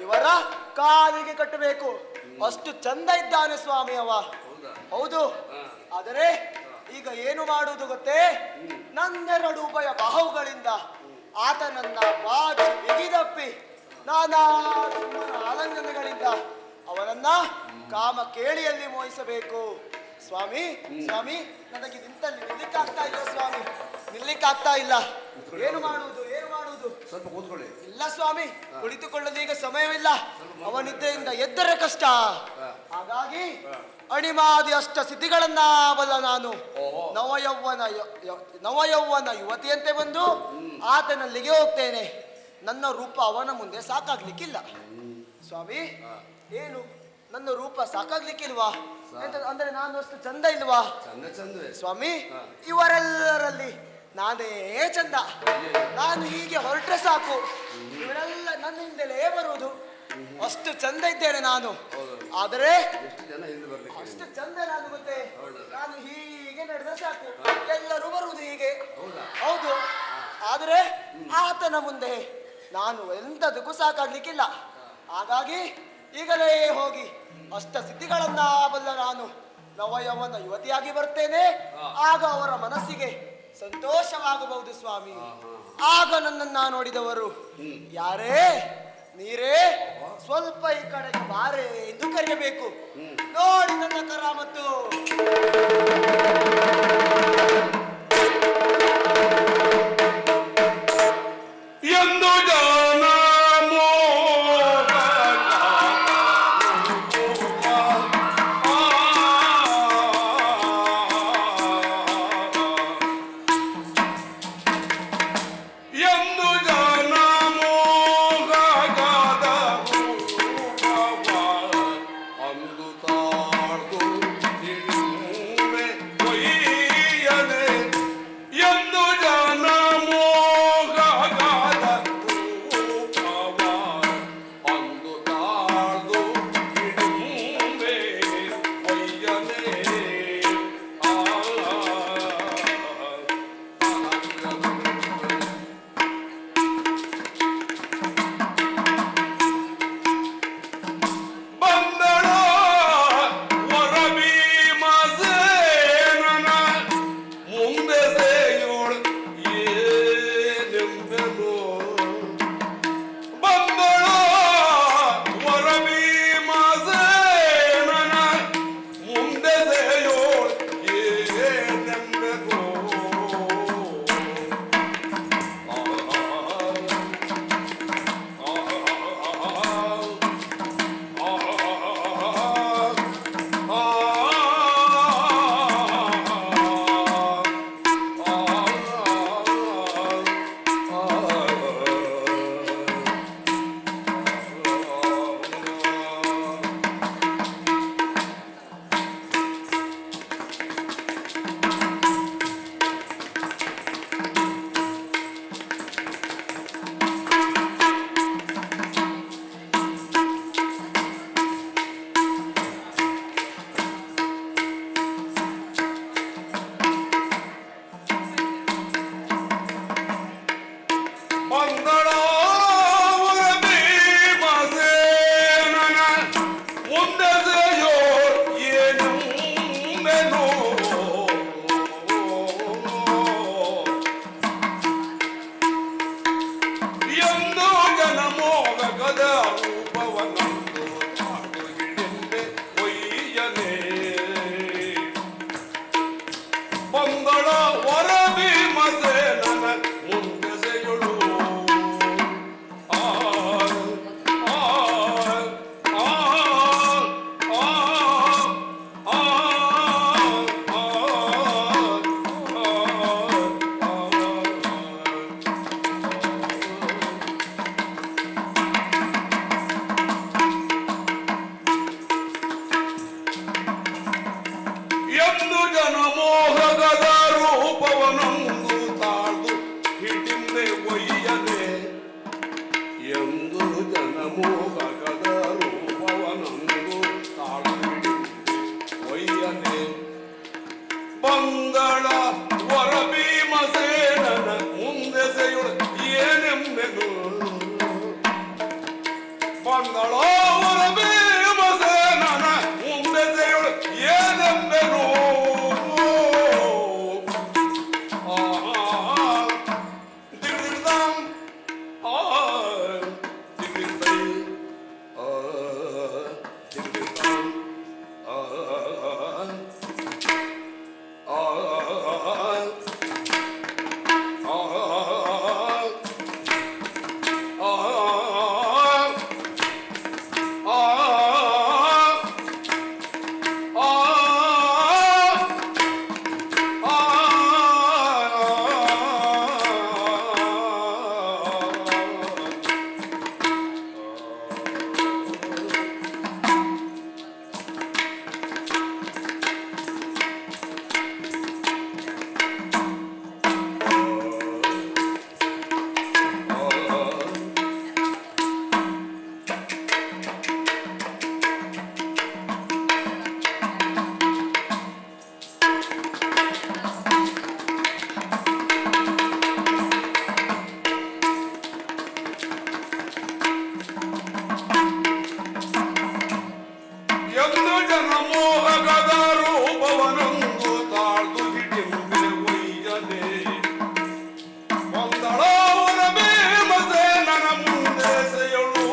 ಇವರ ಕಾಲಿಗೆ ಕಟ್ಟಬೇಕು. ಅಷ್ಟು ಚಂದ ಇದ್ದಾನೆ ಸ್ವಾಮಿ ಅವ. ಹೌದು. ಆದರೆ ಈಗ ಏನು ಮಾಡುವುದು ಗೊತ್ತೇ? ನನ್ನೆರಡು ಉಭಯ ಬಾಹುಗಳಿಂದ ಆತನನ್ನ ಬಾಚಿ ಬಿಗಿದಪ್ಪಿ ನಾನಾ ಆಲಂಗನಗಳಿಂದ ಅವನನ್ನ ಕಾಮ ಕೇಳಿಯಲ್ಲಿ ಮೋಹಿಸಬೇಕು. ಸ್ವಾಮಿ, ಸ್ವಾಮಿ, ನನಗೆ ನಿಂತಲ್ಲಿ ನಿಲ್ಲಿಕ್ಕಾಗ್ತಾ ಇಲ್ಲ ಸ್ವಾಮಿ, ನಿಲ್ಲಿಕ್ಕಾಗ್ತಾ ಇಲ್ಲ. ಏನು ಮಾಡುವುದು, ಏನು ಮಾಡುವುದು? ಸ್ವಲ್ಪ ಕೂತ್ಕೊಳ್ಳಿ. ಇಲ್ಲ ಸ್ವಾಮಿ, ಕುಳಿತುಕೊಳ್ಳಲು ಈಗ ಸಮಯವಿಲ್ಲ. ಅವನಿದ್ದೆಯಿಂದ ಎದ್ದರೆ ಕಷ್ಟ. ಹಾಗಾಗಿ ಅಣಿಮಾದಿ ಅಷ್ಟ ಸಿದ್ಧಿಗಳನ್ನ ಬಲ್ಲ ನಾನು ನವಯೌವನ ಯುವತಿಯಂತೆ ಬಂದು ಆತನಲ್ಲಿಗೆ ಹೋಗ್ತೇನೆ. ನನ್ನ ರೂಪ ಅವನ ಮುಂದೆ ಸಾಕಾಗ್ಲಿಕ್ಕಿಲ್ಲ ಸ್ವಾಮಿ. ಏನು ನನ್ನ ರೂಪ ಸಾಕಾಗ್ಲಿಕ್ಕಿಲ್ವಾ? ಅಂದ್ರೆ ನಾನು ಅಷ್ಟು ಚಂದ ಇಲ್ವಾ ಸ್ವಾಮಿ? ಇವರೆಲ್ಲರಲ್ಲಿ ನಾನೇ ಚಂದ. ನಾನು ಹೀಗೆ ಹೊರಟ್ರೆ ಸಾಕು, ಇವರೆಲ್ಲ ನನ್ನಿಂದಲೇ ಬರುವುದು. ಅಷ್ಟು ಚಂದ ಇದ್ದೇನೆ ನಾನು. ಆದರೆ ಅಷ್ಟು ಚಂದ ನಾನು ಗೊತ್ತೇ? ನಾನು ಹೀಗೆ ನಡೆದ್ರೆ ಸಾಕು, ಎಲ್ಲರೂ ಬರುವುದು ಹೀಗೆ. ಹೌದು. ಆದರೆ ಆತನ ಮುಂದೆ ನಾನು ಎಂಥದಕ್ಕೂ ಸಾಕಾಗ್ಲಿಕ್ಕಿಲ್ಲ. ಹಾಗಾಗಿ ಈಗಲೇ ಹೋಗಿ ಅಷ್ಟ ಸಿದ್ಧಿಗಳನ್ನ ಬಲ್ಲ ನಾನು ನವಯೌವನ ಯುವತಿಯಾಗಿ ಬರ್ತೇನೆ. ಆಗ ಅವರ ಮನಸ್ಸಿಗೆ ಸಂತೋಷವಾಗಬಹುದು ಸ್ವಾಮಿ. ಆಗ ನನ್ನನ್ನ ನೋಡಿದವರು ಯಾರೇ ನೀರೇ ಸ್ವಲ್ಪ ಈ ಕಡೆಗೆ ಬಾರೆ ಎಂದು ಕರೆಯಬೇಕು. ನೋಡಿ ನನ್ನ ಕರಾಮತ್ತು. ಎಂದು ಜಾನ ಅಂದು ತಾಳ್ದು ಭೀಮಸೇನನ ಮುಂದೆಸೆಯುಳು ಆ ಆ ಆ ಆ ಎಂದು ಜನಮೋಹದ ರೂಪವನೊಂದು ತಾಳ್ದು ಹಿಡಿಂದೆ ಒಯ್ಯನೆ ಎಂದು ಜನಮೋಹದ ರೂಪವನೊಂದು ತಾಳ್ದು ಹಿಡಿಂದೆ ಒಯ್ಯನೆ ಬಂಗಳ ವರ ಭೀಮಸೇನನ ಮುಂದೆಸೆಯುಳು ಏನೆಂಬೆನು ಬಂಗಳ ವರ ಭೀಮಸೇನನ ಮುಂದೆಸೆಯುಳು ಏನೆಂಬೆನು ದಿಗ್ದಿಗ್ದಂ ದಿಗ್ದಿಗ್ದೈ ದಿಗ್ದಿಗ್ದಂ ಎಂದು ಜನಮೋಹದ ರೂಪವನೊಂದು ತಾಳ್ದು ಹಿಡಿಂದೆ ಒಯ್ಯನೆ ಒಂದಳವರ ಭೀಮಸೇನನ ಮುಂದೆಸೆಯುಳು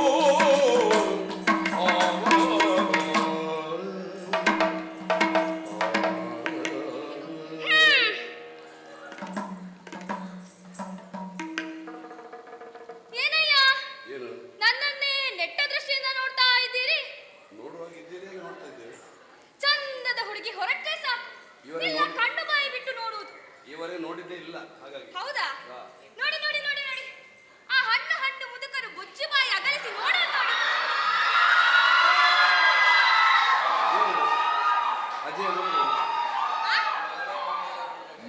ಏನಯ್ಯ ಏನು ನನ್ನನ್ನೇ ನೆಟ್ಟ ದೃಷ್ಟಿಯಿಂದ ನೋಡ್ತಾ ಇದ್ದೀರಿ? ನೋಡುವಾಗಿದ್ದೀರಿ ನೋಡ್ತಾ ಇದ್ದೇವೆ ಚಂದದ ಹುಡುಗಿ ಹೊರಟ್ರೆ ಸಾಕು ಇವರೇ ಇಲ್ಲ ನೋಡಿ- ಕಣ್ಣು ಬಾಯಿ ಬಿಟ್ಟು ನೋಡುವುದು. ಇವರೇ ನೋಡಿದ್ದೇ ಇಲ್ಲ ಹಾಗಾಗಿ ಹೌದಾ? ಹಾ. ನೋಡಿ ನೋಡಿ ನೋಡಿ ನೋಡಿ ಆ ಹಣ್ಣು ಹಣ್ಣು ಮುದುಕರು ಬುಜ್ಜು ಬಾಯಿ ಅಗಲಿಸಿ ನೋಡೋದು ನೋಡಿ. ಅಜಯ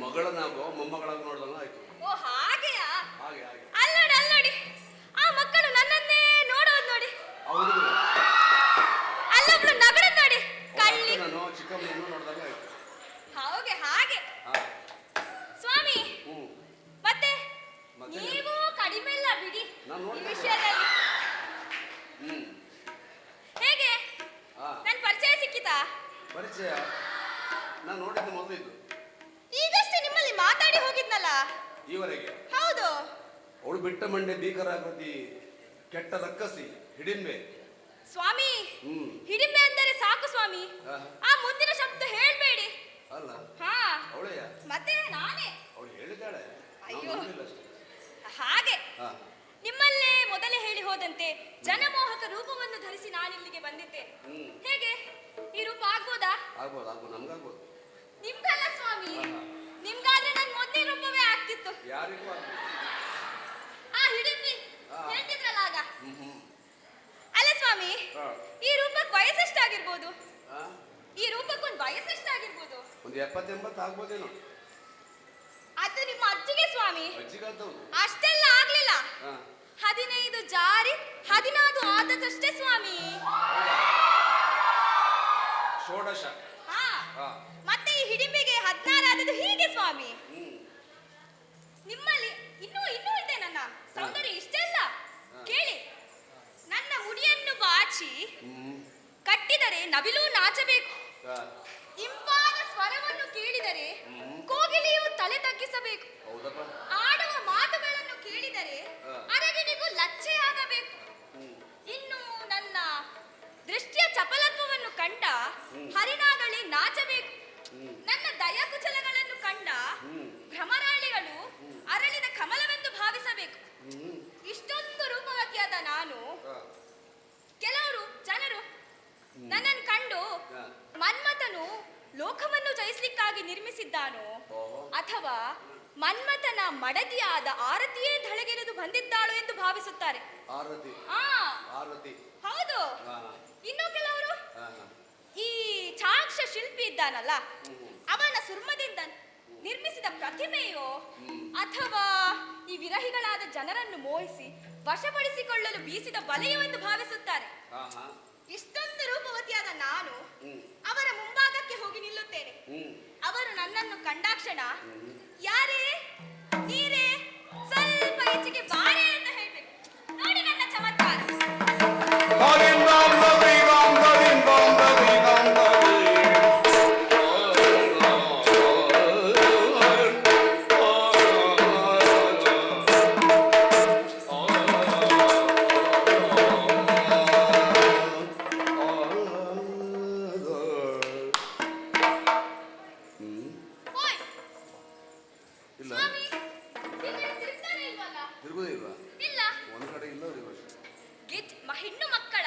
ಮಗಳನ್ನಾಗೋ ಮೊಮ್ಮಗಳಾಗಿ ನೋಡ್ದಂಗ ಆಯ್ತು ಓ ಹಾಗೆಯಾ? ಹಾಗೆ ಹಾಗೆ ಅಲ್ಲೋಡಿ ಅಲ್ಲೋಡಿ ಆ ಮಕ್ಕಳು ನನ್ನನ್ನೇ ನೋಡೋದು ನೋಡಿ. ಹೌದು ಅಲ್ಲೊಬ್ಳು ನಗಡದ್ ನೋಡಿ ಕಳ್ಳಿ. ನಾನು ಚಿಕ್ಕಮ್ಮನನ್ನು ನೋಡ್ದಂಗ ಆಯ್ತು ಹಾಗೆ ಹಾಗೆ ಹಾ ಸ್ವಾಮಿ. ಹ್ಮ್ ಮತ್ತೆ ಮತ್ತೆ ನೀವು ಕಡಿಮೆ ಇಲ್ಲ ಬಿಡಿ ನಾನು ಈ ನೋಡ್ತಾ ವಿಷಯದಲ್ಲಿ. ಹ್ಮ್ ಹೇಗೆ ಹಾ ನನ್ ಪರಿಚಯ ಸಿಕ್ಕಿತಾ? ಪರಿಚಯ ನಾನು ನೋಡಿದ್ದು ಮೊದಲಿದ್ದು ಈಗಷ್ಟೇ ನಿಮ್ಮಲ್ಲಿ ಮಾತಾಡಿ ಹೋಗಿದ್ನಲ್ಲ. ಈವರೆಗೆ ಹೌದು. ಅವಳು ಬಿಟ್ಟ ಮಂಡೆ ಭೀಕರಾಕೃತಿ ಕೆಟ್ಟ ರಕ್ಕಸಿ ಹಿಡಿಂಬೆ ಸ್ವಾಮಿ ಹ್ಮ್ ಹಿಡಿಮೆ ಅಂದರೆ ಸಾಕು ಸ್ವಾಮಿ. ಹಾ. ಆ ಮುಂದಿನ ಶಬ್ದ ಹೇಳ್ಬೇಡಿ. ಅಲ್ಲ ಹಾ ಅವಳೆಯ ಮತ್ತೆ ನಾನೇ ಅವಳು ಹೇಳಿದ್ದಾಳೆ ನಾವು ಅಯ್ಯೋ. ನಂಬಿಲ್ಲ ಅಷ್ಟೇ ಹಾಗೆ ಹಾ ನಿಮ್ಮಲ್ಲೇ ಮೊದಲೇ ಹೇಳಿ ಹೋದಂತೆ ಜನಮೋಹಕ ರೂಪವನ್ನು ಧರಿಸಿ ನಾನಿಲ್ಲಿಗೆ ಬಂದಿದ್ದೆ. ಹ್ಮ್ ಹೇಗೆ ಈ ರೂಪ ಆಗ್ಬೋದಾ? ಆಗ್ಬೋದು ಆಗ್ಬೋದು ನಮ್ಗಾಗ್ಬೋದು ನಿಮ್ಗಲ್ಲ ಸ್ವಾಮಿ, ಆಹಾ. ನಿಮ್ಗಾದ್ರೆ ನನ್ ಮೊದಲೇ ರೂಪವೇ ಆಗ್ತಿತ್ತು. ಯಾರಿಗೂ ಆಗ್ಬೋದು ಆ ಹಿಡಿಮಿ ಹಾ. ಹೇಳ್ತಿದ್ರಲ್ಲ ಆಗ. ಹ್ಮ್ ಅಲ್ಲ ಸ್ವಾಮಿ, ಹಾ. ಈ ರೂಪಕ್ಕೆ ವಯಸ್ಸೆಷ್ಟಾಗಿರ್ಬೋದು? ಹಾ ಈ ರೂಪಕ್ಕೊಂದು ವಯಸ್ಸೆಷ್ಟಾಗಿರ್ಬೋದು? ಒಂದು 70-80 ಆಗ್ಬೋದೇನೋ ಅದು ನಿಮ್ಮ ಅಜ್ಜಿಗೆ ಸ್ವಾಮಿ. ಅಜ್ಜಿಗಾದವ್ರು ಅಷ್ಟೆಲ್ಲ ಆಗ್ಲಿಲ್ಲ. ಹಾ 15 ಜಾರಿ 14 ಆದದಷ್ಟೇ ಸ್ವಾಮಿ. ಷೋಡಶ ಹಾ ಹಾ ಮತ್ತೆ ಈ ಹಿಡಿಂಬೆಗೆ 16 ಆದದ್ದು ಹೀಗೆ ಸ್ವಾಮಿ. ಹ್ಮ್ ನಿಮ್ಮಲ್ಲಿ ಇನ್ನೂ ಇದೆ ನನ್ನ ಸೌಂದರ್ಯ ಇಷ್ಟೆಲ್ಲ. ಕೇಳಿ, ನನ್ನ ಮುಡಿಯನ್ನು ಬಾಚಿ ಹ್ಮ್ ಕಟ್ಟಿದರೆ ನವಿಲು ನಾಚಬೇಕು. ಹಾ ಇಂಪಾದ ಸ್ವರವನ್ನು ಕೇಳಿದರೆ ಕೋಗಿಲೆಯು ತಲೆ ತಗ್ಗಿಸಬೇಕು. ಹೌದಪ್ಪ ಆಡುವ ಮಾತುಗಳನ್ನು ಕೇಳಿದರೆ ಹಾ. ಅರಗಿನಿಗೂ ಲಜ್ಜೆಯಾಗಬೇಕು. ಇನ್ನು ನನ್ನ ದೃಷ್ಟಿಯ ಚಪಲತ್ವವನ್ನು ಕಂಡ ಹರಿನಾಗಲಿ ನಾಚಬೇಕು. ನನ್ನ ದಯಾಕುಚಲಗಳನ್ನು ಕಂಡ ಭ್ರಮರಾಳಿಗಳು ಮನ್ಮಥನು ಲೋಕವನ್ನು ಜಯಿಸ್ಲಿಕ್ಕಾಗಿ ನಿರ್ಮಿಸಿದ್ದಾನೋ ಅಥವಾ ಮನ್ಮಥನ ಮಡದಿಯಾದ ಆರತಿಯೇ ಧಳೆಗೆಳೆದು ಬಂದಿದ್ದಾಳು ಎಂದು ಭಾವಿಸುತ್ತಾರೆ. ಆರತಿ ಆ ಆರತಿ ಹೌದು. ಹಾ. ಇನ್ನು ಕೆಲವರು ಹಾ. ಈ ಚಾಕ್ಷ ಶಿಲ್ಪಿ ಇದ್ದಾನಲ್ಲ, ಅವನ ಸುರ್ಮದಿಂದ ನಿರ್ಮಿಸಿದ ಪ್ರತಿಮೆಯೋ ಅಥವಾ ಈ ವಿರಹಿಗಳಾದ ಜನರನ್ನು ಮೋಹಿಸಿ ವಶಪಡಿಸಿಕೊಳ್ಳಲು ಬೀಸಿದ ಬಲೆಯೋ ಎಂದು ಭಾವಿಸುತ್ತಾರೆ. ಹಾ, ಹಾ. ಇಷ್ಟೊಂದು ರೂಪವತಿಯಾದ ನಾನು ಅವರ ಮುಂಭಾಗಕ್ಕೆ ಹೋಗಿ ನಿಲ್ಲುತ್ತೇನೆ. ಅವರು ನನ್ನನ್ನು ಕಂಡಾಕ್ಷಣ ಯಾರೇ ನೀರೇ ಸ್ವಲ್ಪ ಈಚೆಗೆ ಬಾರೆ ಅಂತ ಹೇಳ್ಬೇಕು. ನೋಡಿ ನನ್ನ ಚಮತ್ಕಾರ. ಓಯ್ ಇಲ್ಲ ಸ್ವಾಮಿ, ಇಲ್ಲಿ ತಿರುಗ್ತಾನೆ ಇಲ್ವಲ್ಲ? ತಿರುಗುದೇ ಇಲ್ವಾ? ಇಲ್ಲ. ಒಂದ್ ಕಡೆ ಇಲ್ಲ ರಿವರ್ಸ್. ಹೆಣ್ಣು ಮಕ್ಕಳ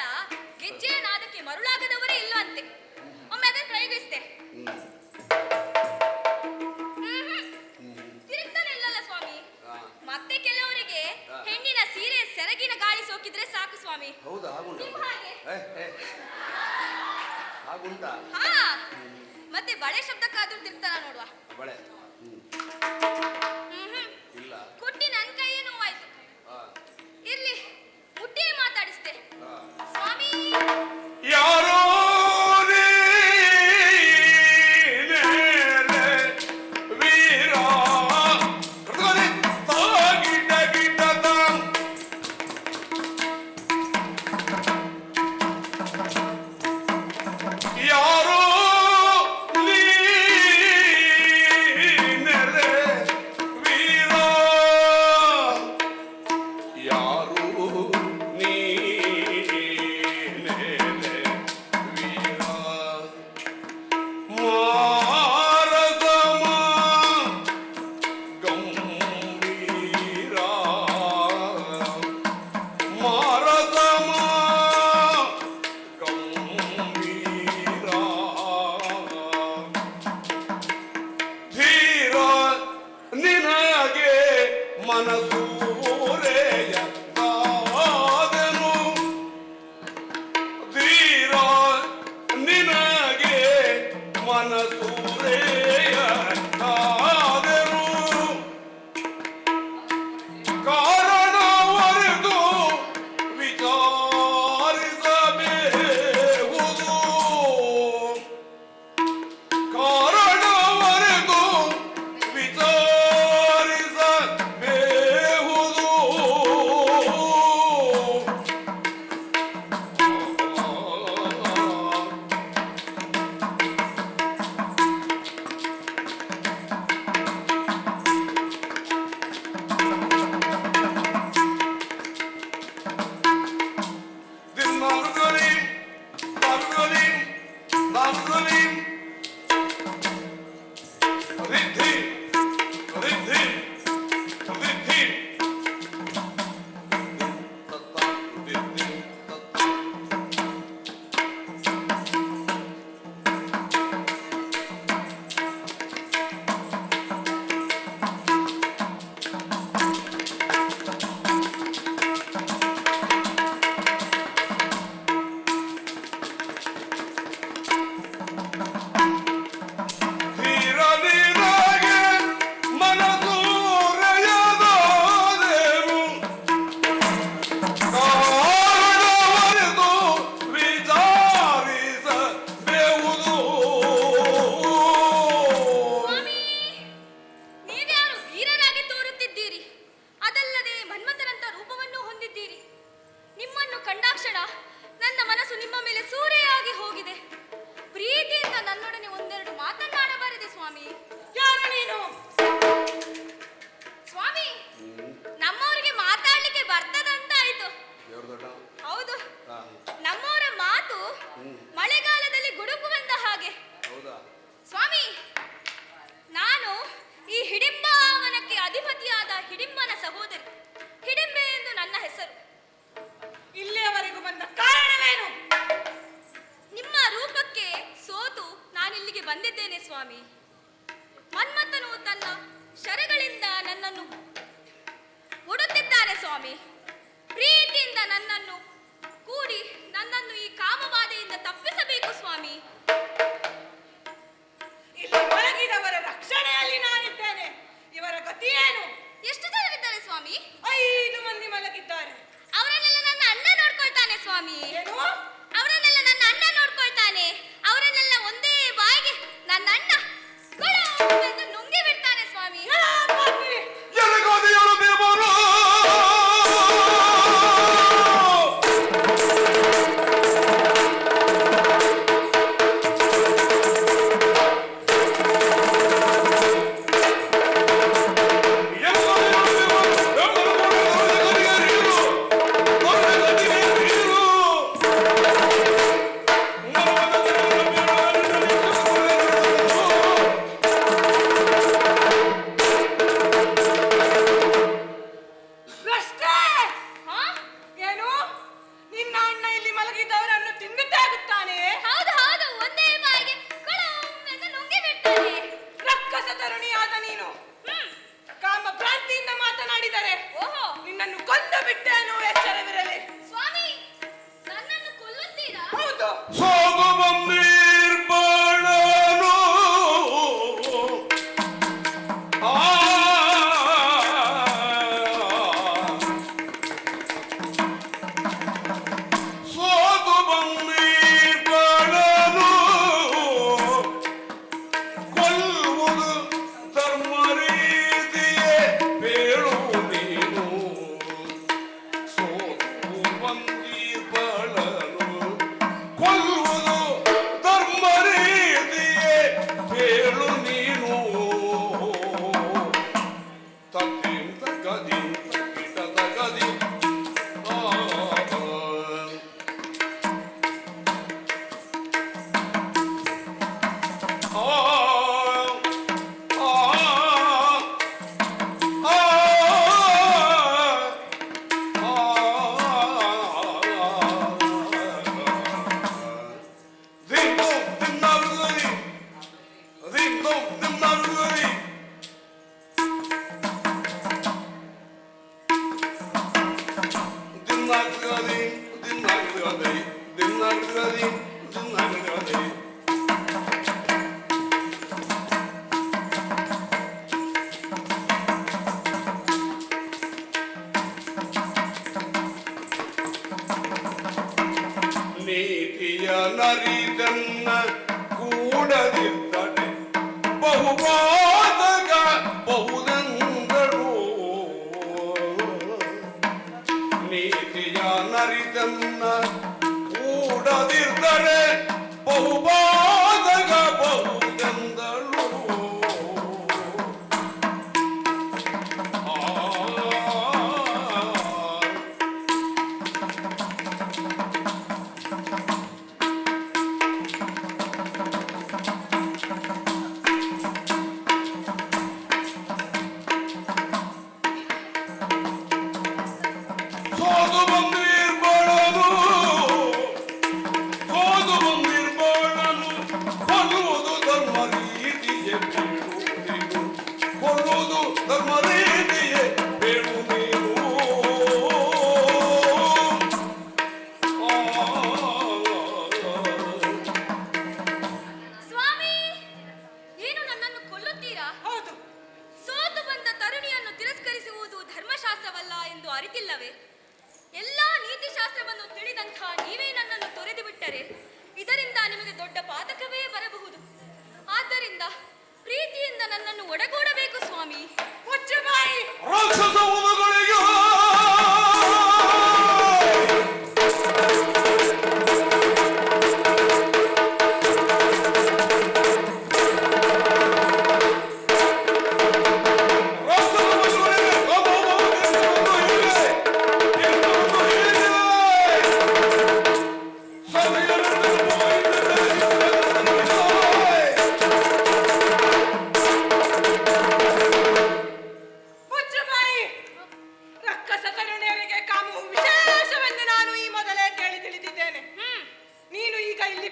ಗೆಜ್ಜೆಯ ನಾದಕ್ಕೆ ಮರುಳಾಗದವರೇ ಇಲ್ಲವಂತೆ. ಒಮ್ಮೆ ಅದನ್ನು ಪ್ರಯೋಗಿಸ್ತೆ. ತಿರುಗ್ತಾನೆ ಇಲ್ಲಲ್ಲ ಸ್ವಾಮಿ. ಮತ್ತೆ ಕೆಲವರಿಗೆ ಹೆಣ್ಣಿನ ಸೀರೆ ಸೆರಗಿನ ಗಾಳಿ ಸೋಕಿದ್ರೆ ಸಾಕು ಸ್ವಾಮಿ. ಹೌದಾ? ಹಾಗುಂಟಾ? ನಿಮ್ಮ ಹಾಗೆ. ಹಾಗುಂಟಾ? ಹಾ, ಮತ್ತೆ ಬಳೆ ಶಬ್ದಕ್ಕಾದ್ರೂ ತಿರ್ತಾನ ನೋಡುವ. ಬಳೆ ಇಲ್ಲ. ಕುಟ್ಟಿ ನನ್ ಕೈಯೇ ನೋವಾಯ್ತು. ಇರ್ಲಿ, ಮುಟ್ಟಿಯೇ ಮಾತಾಡಿಸ್ತೆ. ಸ್ವಾಮಿ, ಯಾರೋ ಮನ್ಮಥನು ತನ್ನ ಶರಗಳಿಂದ ನನ್ನನ್ನು ಉಡುತ್ತಿದ್ದಾನೆ ಸ್ವಾಮಿ. ಪ್ರೀತಿಯಿಂದ ನನ್ನನ್ನು ಕೂಡಿ ನನ್ನನ್ನು ಈ ಕಾಮಬಾಧೆಯಿಂದ ತಪ್ಪಿಸಬೇಕು ಸ್ವಾಮಿ. ಇಲ್ಲಿ ಮಲಗಿದವರ ರಕ್ಷಣೆಯಲ್ಲಿ ನಾನಿದ್ದೇನೆ. ಇವರ ಗತಿ ಏನು? ಎಷ್ಟು ಜನರಿದ್ದಾರೆ ಸ್ವಾಮಿ? 5 ಮಂದಿ ಮಲಗಿದ್ದಾರೆ. ಅವರನ್ನೆಲ್ಲ ನನ್ನ ಅಣ್ಣ ನೋಡ್ಕೊಳ್ತಾನೆ ಸ್ವಾಮಿ. ಏನು? ಅವರನ್ನೆಲ್ಲ ನನ್ನ ಅಣ್ಣ ನೋಡ್ಕೊಳ್ತಾನೆ. ಅವರನ್ನೆಲ್ಲ ಒಂದೇ ಬಾಯಿಗೆ ನನ್ನ ಅಣ್ಣ ಎಂದು ನುಂಗಿ ಬಿಡ್ತಾನೆ ಸ್ವಾಮಿ. ನೀತಿಯ ನರಿದನ್ನ ಕೂಡದಿದ್ದಡೆ ಬಹುಪಾದಕ ಬಹುದಂದರು. ನೀತಿಯ ನರಿದನ್ನ ಕೂಡದಿದ್ದಡೆ ಬಹುಪಾದಕ ಬಹುದಂದರು. ಇದರಿಂದ ನಿಮಗೆ ದೊಡ್ಡ ಪಾತಕವೇ ಬರಬಹುದು. ಆದ್ದರಿಂದ ಪ್ರೀತಿಯಿಂದ ನನ್ನನ್ನು ಒಡಗೂಡಬೇಕು ಸ್ವಾಮಿ. ಮುಚ್ಚಬಾಯಿ ರಾಕ್ಷಸ ಹುಳುಗಳಿಗೆ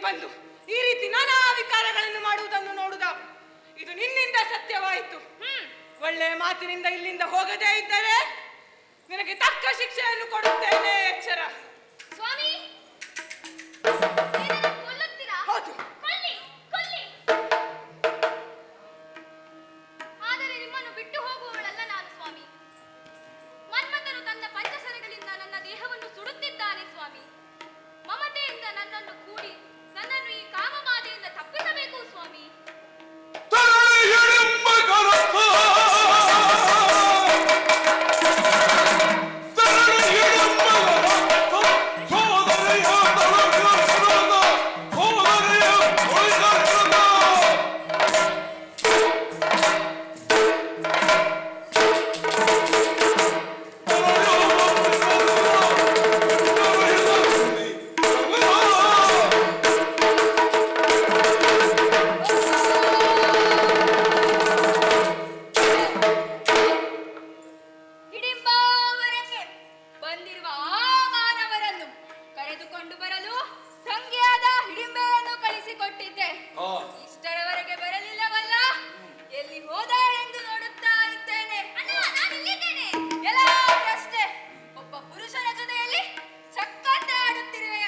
ಬಂದು ಈ ರೀತಿ ನಾನಾ ವಿಕಾರಗಳನ್ನು ಮಾಡುವುದನ್ನು ನೋಡುವುದಾದರೆ ಇದು ನಿನ್ನಿಂದ ಸತ್ಯವಲ್ಲ. ಆಯ್ತು. ಒಳ್ಳೆ ಮಾತಿನಿಂದ ಇಲ್ಲಿಂದ ಹೋಗದೇ ಇದ್ದರೆ ನಿನಗೆ ತಕ್ಕ ಶಿಕ್ಷೆಯನ್ನು ಕೊಡುತ್ತೇನೆ. ಎಚ್ಚರ. ಸ್ವಾಮಿ ಕೊಲ್ಲುತ್ತೀರಾ? ಹೌದು. ಕೊಲ್ಲಿ ಕೊಲ್ಲಿ. ಆದರೆ ನಿಮ್ಮನ್ನು ಬಿಟ್ಟು ಹೋಗುವವಳಲ್ಲ ನಾನು ಸ್ವಾಮಿ. ಮನ್ಮಥನು ತನ್ನ ಪಂಚಸರಗಳಿಂದ ನನ್ನ ದೇಹವನ್ನು ಸುಡುತ್ತಿದ್ದಾನೆ ಸ್ವಾಮಿ. ಮಮತೆಯಿಂದ ನನ್ನನ್ನು ಕೂಡಿ ನನ್ನನ್ನು ಈ ಕಾಮಮಾದೆಯಿಂದ ತಪ್ಪಿಸಬೇಕು ಸ್ವಾಮಿ. ಹಿಡಿಂಬಾವರಕ್ಕೆ ಬಂದಿರುವ ಆ ಮಾನವರನ್ನು ಕರೆದುಕೊಂಡು ಬರಲು ತಂಗಿಯಾದ ಹಿಡಿಂಬೆಯನ್ನು ಕಳಿಸಿಕೊಟ್ಟಿದ್ದೆ. ಇಷ್ಟರವರೆಗೆ ಬರಲಿಲ್ಲವಲ್ಲ, ಎಲ್ಲಿ ಹೋದ ಎಂದು ನೋಡುತ್ತಾ ಇದ್ದೇನೆ. ಎಲ್ಲ ಪ್ರಶ್ನೆ, ಒಬ್ಬ ಪುರುಷನ ಜೊತೆಯಲ್ಲಿ ಚಕ್ಕಂತೆ ಆಡುತ್ತಿರುವೆಯ,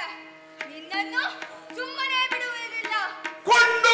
ನಿನ್ನನ್ನು ಸುಮ್ಮನೆ ಬಿಡುವುದಿಲ್ಲ. ಕೊಂಡು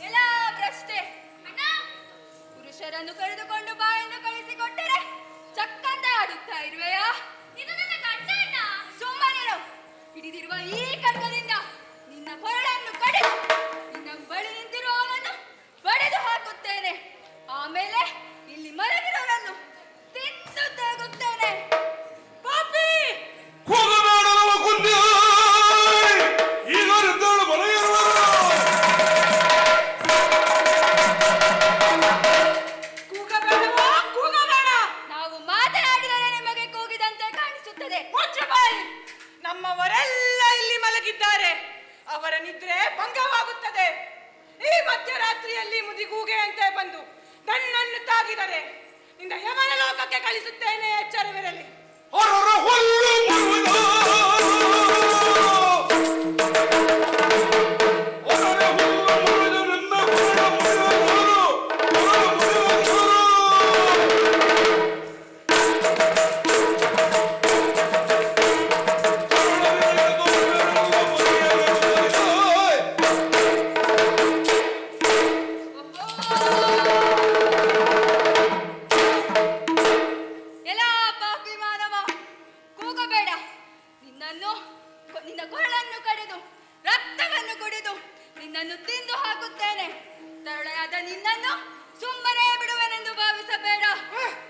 ಎಲ್ಲ ಪ್ರಶ್ನೆ, ಪುರುಷರನ್ನು ಕರೆದುಕೊಂಡು ಬಾ ಎಂದು ಕಳಿಸಿಕೊಟ್ಟರೆ ಚಕ್ಕಂತೆ ಆಡುತ್ತಾ ಇರುವೆಯಾ? ಇದು ನನ್ನ ಗಂಡ ಅಣ್ಣ. ಸುಮ್ಮನಿರು. ಹಿಡಿದಿರುವ ಈ ಖಡ್ಗದಿಂದ ನಿನ್ನ ಕೊರಳನ್ನು ಕಡಿದು ನಿನ್ನ ಬಳಿ ನಿಂತಿರುವವನನ್ನು ಬಡಿದು ಹಾಕುತ್ತೇನೆ. ಆಮೇಲೆ ಇಲ್ಲಿ ಮಲಗಿರೋರನ್ನು ತಿಂದು ತೆಗುತ್ತೇನೆ. ಪಾಪಿ, ಕೂಗಬೇಡಲವ ಕುಂದಿ ಈಗರಿದ್ದಾಳು ಮನೆಯವರು. ಕೂಗಬೇಡವೋ ಕೂಗಬೇಡ. ನಾವು ಮಾತನಾಡಿದರೆ ನಿಮಗೆ ಕೂಗಿದಂತೆ ಕಾಣಿಸುತ್ತದೆ. ಮುಚ್ಚು ಬಾಯಿ. ನಮ್ಮವರೆಲ್ಲ ಇಲ್ಲಿ ಮಲಗಿದ್ದಾರೆ. ಅವರ ನಿದ್ರೆ ಭಂಗವಾಗುತ್ತದೆ. ಈ ಮಧ್ಯರಾತ್ರಿಯಲ್ಲಿ ಮುದಿಗೂಗೆ ಅಂತ ಬಂದು ನನ್ನನ್ನು ತಾಗಿದರೆ ನಿನ್ನ ಯಮನ ಲೋಕಕ್ಕೆ ಕಳಿಸುತ್ತೇನೆ. ಎಚ್ಚರವಿರಲಿ. ಹೊರರ ಹುಲ್ಲು ಮುರಿದ ಹೊರರ ಹುಲ್ಲು ಮುರಿದ ನನ್ನ ಕೊರಳ ಮುರಿದವರು, ಕೊರಳ ಮುರಿದವರು. ಎಲ್ಲ ಪಾಪಿ ಮಾನವ, ಕೂಗಬೇಡ. ನಿನ್ನ ಕೊರಳನ್ನು ಕಡಿದು ರಕ್ತವನ್ನು ಕುಡಿದು ನಿನ್ನನ್ನು ತಿಂದು ಹಾಕುತ್ತೇನೆ. ತರುಣನಾದ ನಿನ್ನನ್ನು ಸುಮ್ಮನೆ ಬಿಡುವೆನೆಂದು ಭಾವಿಸಬೇಡ.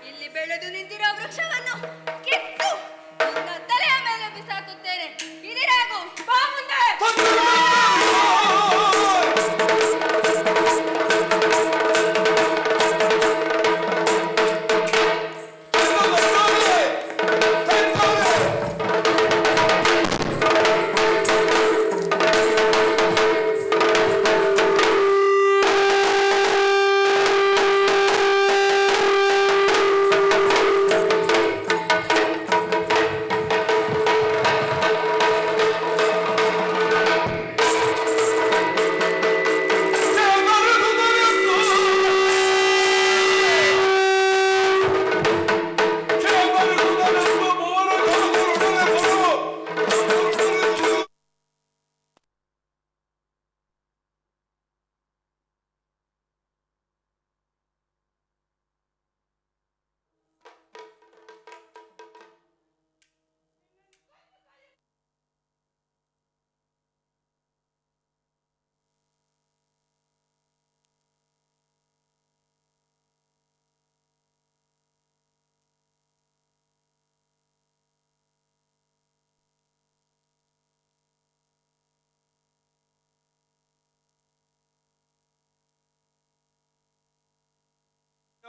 ಇಲ್ಲಿ ಬೆಳೆದು ನಿಂತಿರೋ ವೃಕ್ಷವನ್ನು ಕಿತ್ತು ನಿನ್ನ ತಲೆಯ ಮೇಲೆ ಬಿಸಾಕುತ್ತೇನೆ. ಇದಿರಾಗು. ಬಾ ಮುಂದೆ.